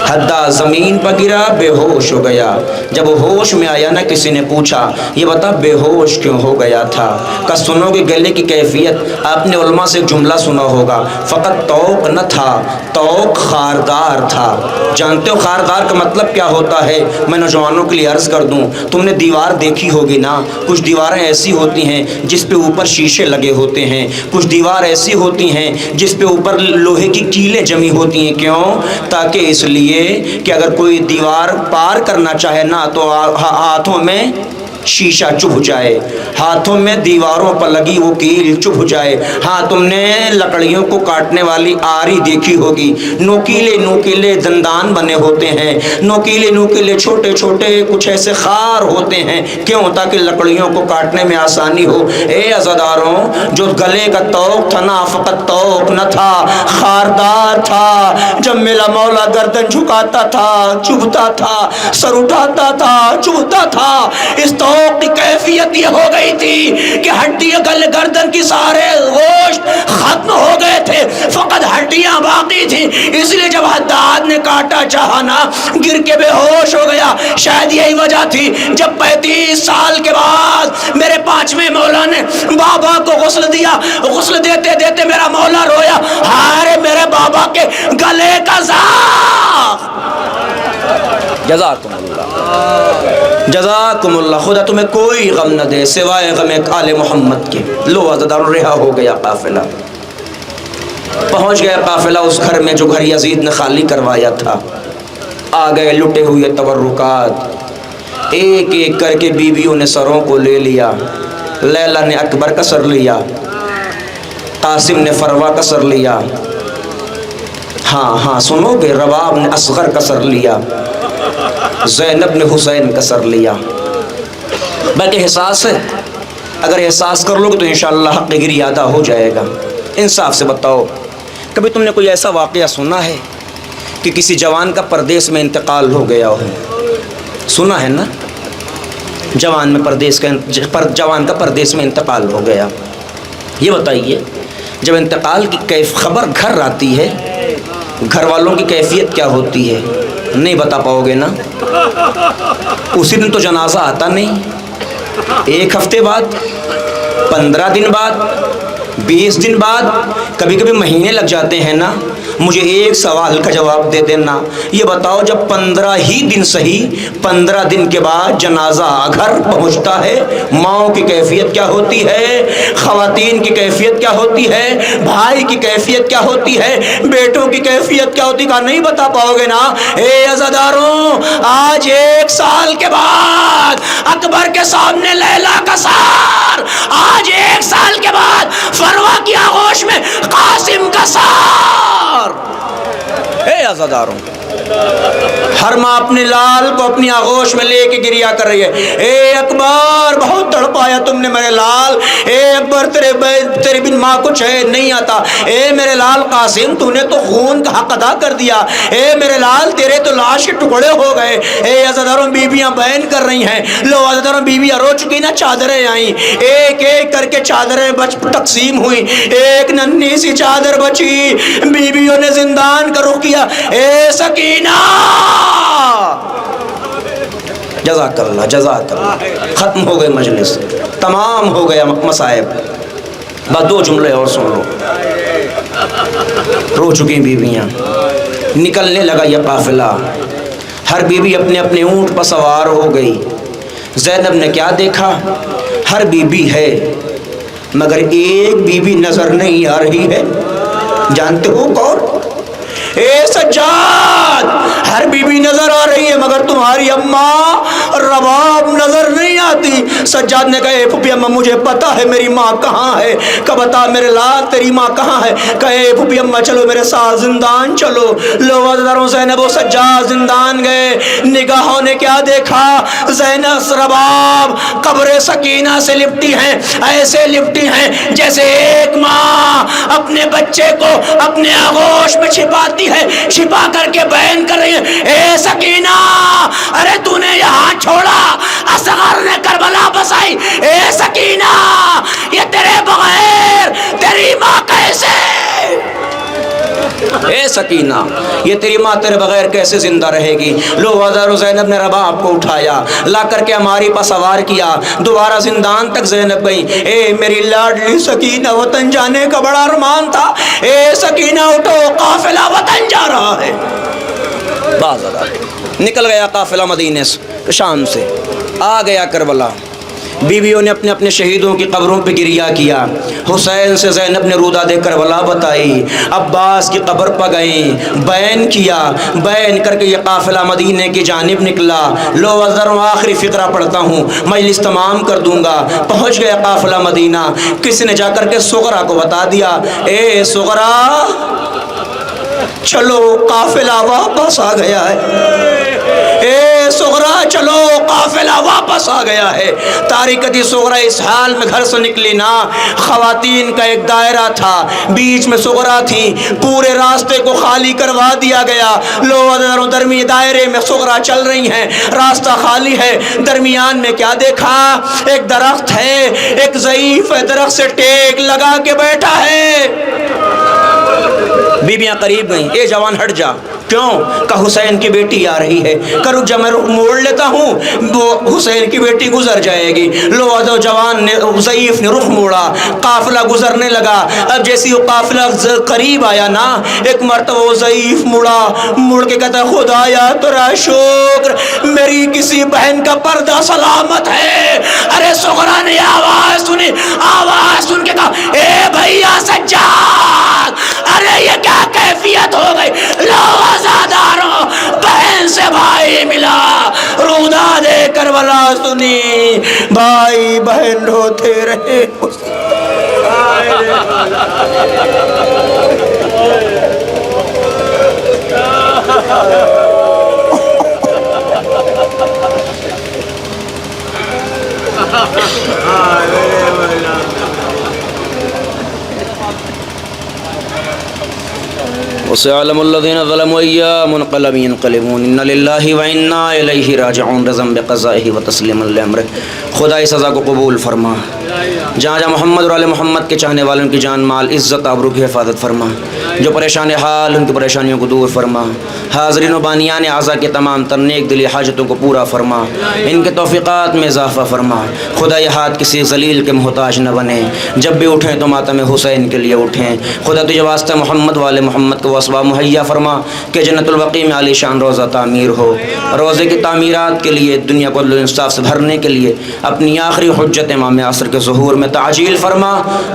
حداد زمین پر گرا، بے ہوش ہو گیا۔ جب وہ ہوش میں آیا نا، کسی نے پوچھا یہ بتا بے ہوش کیوں ہو گیا تھا؟ کہ سنو گے گلے کی کیفیت؟ آپ نے علماء سے ایک جملہ سنا ہوگا، فقط طوق نہ تھا، طوق خاردار تھا۔ جانتے ہو خاردار کا مطلب کیا ہوتا ہے؟ میں نوجوانوں کے لیے عرض کر دوں، تم نے دیوار دیکھی ہوگی نا، کچھ دیواریں ایسی ہوتی ہیں جس پہ اوپر شیشے لگے ہوتے ہیں، کچھ دیوار ایسی ہوتی ہیں جس پہ اوپر لوہے کی کیلیں جمی ہوتی ہیں۔ کیوں؟ تاکہ اس لیے کہ اگر کوئی دیوار پار کرنا چاہے نا تو ہاتھوں میں شیشہ چبھ جائے، ہاتھوں میں دیواروں پر لگی وہ کیل چبھ جائے۔ ہاں تم نے لکڑیوں کو کاٹنے والی آری دیکھی ہوگی، نوکیلے نوکیلے دندان بنے ہوتے ہیں، نوکیلے نوکیلے چھوٹے چھوٹے کچھ ایسے خار ہوتے ہیں، کیوں؟ تاکہ لکڑیوں کو کاٹنے میں آسانی ہو۔ اے عزاداروں، جو گلے کا طوق تھا نا، فقط طوق نہ تھا، خاردار تھا۔ جب میرا مولا گردن جھکاتا تھا چبھتا تھا، سر اٹھاتا تھا چبھتا تھا۔ اس طوق کی کیفیت یہ ہو گئی تھی کہ ہڈی گردن کی سارے گوشت ختم ہو گئے تھے، فقط ہڈیاں باقی تھیں۔ اس لیے جب حداد نے کاٹا چاہا نا، گر کے بے ہوش ہو گیا۔ شاید یہی وجہ تھی جب 35 سال کے بعد میرے 5ویں مولا نے بابا کو غسل دیا، غسل دیتے دیتے میرا مولا رویا، ہارے میرے بابا کے گلے کا زخم۔ جزاکم اللہ، جزاکم اللہ، خدا تمہیں کوئی غم نہ دے سوائے غم آل محمد کے۔ لو عزادار، رہا ہو گیا قافلہ، پہنچ گیا قافلہ اس گھر میں جو گھر یزید نے خالی کروایا تھا۔ آ گئے لٹے ہوئے تبرکات، ایک ایک کر کے بیویوں نے سروں کو لے لیا۔ لیلا نے اکبر کا سر لیا، قاسم نے فروا کا سر لیا، ہاں سنو گے، رباب نے اصغر کا سر لیا، زینب نے حسین کا سر لیا۔ بلکہ احساس ہے، اگر احساس کر لو گے تو انشاءاللہ حق گری ادا ہو جائے گا۔ انصاف سے بتاؤ، کبھی تم نے کوئی ایسا واقعہ سنا ہے کہ کسی جوان کا پردیس میں انتقال ہو گیا ہو؟ سنا ہے نا، جوان کا پردیس میں انتقال ہو گیا۔ یہ بتائیے، جب انتقال کی خبر گھر آتی ہے، گھر والوں کی کیفیت کیا ہوتی ہے؟ نہیں بتا پاؤ گے نا۔ اسی دن تو جنازہ آتا نہیں، ایک ہفتے بعد، 15 دن بعد، 20 دن بعد، کبھی کبھی مہینے لگ جاتے ہیں نا۔ مجھے ایک سوال کا جواب دے دینا، یہ بتاؤ جب 15 ہی دن صحیح، 15 دن کے بعد جنازہ گھر پہنچتا ہے، ماؤں کی کیفیت کیا ہوتی ہے؟ خواتین کی کیفیت کیا ہوتی ہے؟ بھائی کی کیفیت کیا ہوتی ہے؟ بیٹوں کی کیفیت کیا ہوتی ہے؟ کہا نہیں بتا پاؤ گے نا۔ اے عزاداروں، آج 1 سال کے بعد اکبر کے سامنے لیلا کا سار، آج 1 سال کے بعد فروا کی آغوش میں قاسم کا سار۔ اے عزاداروں، ہر ماں اپنے لال کو اپنی آغوش میں لے کے گریا کر رہی ہے۔ اے اکبر، بہت تڑپایا تم نے میرے لال۔ اے اکبر، تیرے بن ماں کو چین نہیں آتا۔ اے میرے لال قاسم، تو نے تو خون کا حق ادا کر دیا۔ اے میرے لال، تیرے تو لاش کے ٹکڑے ہو گئے۔ اے عزاداروں، بیویاں بیان کر رہی ہیں۔ لو عزاداروں، بیویاں رو چکی نا، چادریں آئیں، ایک ایک کر کے چادریں تقسیم ہوئی، ایک ننھی سی چادر بچی، بیویوں نے زندان کا رخ کیا۔ اے سکینہ، جزاک اللہ، جزاک اللہ۔ ختم ہو گئے مجلس، تمام ہو گیا مصائب۔ بس 2 جملے اور سن لو۔ رو چکی بیویاں، نکلنے لگا یہ قافلہ، ہر بیوی اپنے اپنے اونٹ پر سوار ہو گئی۔ زینب نے کیا دیکھا؟ ہر بیوی ہے مگر ایک بیوی نظر نہیں آ رہی ہے۔ جانتے ہو کون؟ اے سجاد، ہر بیوی نظر آ رہی ہے مگر تمہاری اماں رباب نظر نہیں آتی۔ سجاد نے کہا اے پھپھی اماں، مجھے پتا ہے میری ماں کہاں ہے۔ کہ بتا میرے لال، تیری ماں کہاں ہے؟ کہے اے پھپھی اماں، چلو میرے ساتھ زندان چلو۔ لو عزاداروں، زینب و سجاد زندان گئے۔ نگاہوں نے کیا دیکھا؟ زینب رباب قبر سکینہ سے لپٹی ہیں، ایسے لپٹی ہیں جیسے ایک ماں اپنے بچے کو اپنے آغوش میں چھپاتی ہے، چھپا کر کے بیان کر رہی ہے۔ اے سکینہ، ارے تو نے یہاں چھوڑا، اصغر نے کربلا بسائی۔ اے سکینہ، یہ تیرے بغیر تیری ماں کیسے؟ اے سکینہ، یہ تیری ماں تیرے بغیر کیسے زندہ رہے گی؟ لو عزاداروں، زینب نے رباب کو اٹھایا، لا کر کے ہماری پر سوار کیا، دوبارہ زندان تک زینب گئی۔ اے میری لاڈلی سکینہ، وطن جانے کا بڑا ارمان تھا۔ اے سکینہ اٹھو، قافلہ وطن جا رہا ہے۔ باز نکل گیا قافلہ مدینے سے، شام سے، آ گیا کربلا۔ بیویوں نے اپنے اپنے شہیدوں کی قبروں پہ گریہ کیا. حسین سے زینب نے روداد کربلا بتائی. عباس کی قبر پہ گئیں, بیان کیا. بیان کر کے یہ قافلہ مدینے کی جانب نکلا. لو ذرا آخری فقرہ پڑھتا ہوں, مجلس تمام کر دوں گا. پہنچ گیا قافلہ مدینہ. کسی نے جا کر کے سغرا کو بتا دیا, اے سغرا چلو قافلہ واپس آ گیا ہے. اے سغرا چلو قافلہ واپس آ گیا ہے. تارکتی سغرا اس حال میں گھر سے نکلی نا. خواتین کا ایک دائرہ تھا, بیچ میں سغرا تھی. پورے راستے کو خالی کروا دیا گیا. لو درمی دائرے میں سغرا چل رہی ہیں, راستہ خالی ہے. درمیان میں کیا دیکھا, ایک درخت ہے, ایک ضعیف درخت سے ٹیک لگا کے بیٹھا ہے. بیبیاں قریب گئیں, اے جوان ہٹ جا. کیوں؟ کہ حسین کی بیٹی آ رہی ہے. کرو جب میں رخ موڑ لیتا ہوں وہ حسین کی بیٹی گزر جائے گی. لو ادو جوان نے ضعیف نے رخ موڑا, قافلہ گزرنے لگا. اب جیسی وہ قافلہ قریب آیا نا, ایک مرتبہ وہ ضعیف مڑ کے کہتا ہے خدایا تیرا شکر میری کسی بہن کا پردہ سلامت ہے. ارے سغرا نے آواز سنی, آواز سن کے کہا اے بھیا سجاد, ارے یہ کیا کیفیت ہو گئی. لو آزاداروں, بہن سے بھائی ملا. روداد کربلا سنی, بھائی بہن روتے رہے. وسيعلم الذين ظلموا أيّ منقلب ينقلبون إن لله وإنا إليه راجعون. رضا بقضائه وتسليما لأمره. خدا اس سزا کو قبول فرما. جہاں جہاں محمد اور آل محمد کے چاہنے والوں کی جان مال عزت آبرو کی حفاظت فرما. جو پریشان حال ان کی پریشانیوں کو دور فرما. حاضرین و بانیان اعضاء کے تمام تر نیک دلی حاجتوں کو پورا فرما. ان کے توفیقات میں اضافہ فرما. خدا یہ ہاتھ کسی ذلیل کے محتاج نہ بنے. جب بھی اٹھیں تو ماتم حسین کے لیے اٹھیں. خدا تجھے واسطہ محمد والے محمد کو اسباب مہیا فرما کہ جنت البقیع میں عالی شان روزہ تعمیر ہو. روزے کی تعمیرات کے لیے دنیا کو عدل و انصاف سے بھرنے کے لیے اپنی آخری حجت امام عصر کے ظہور میں تعجیل فرما,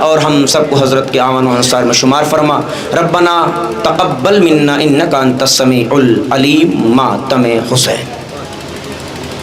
اور ہم سب کو حضرت کے اعوان و انصار میں شمار فرما. ربنا تقبل منا انک انت السمیع العلیم. ماتم حسین.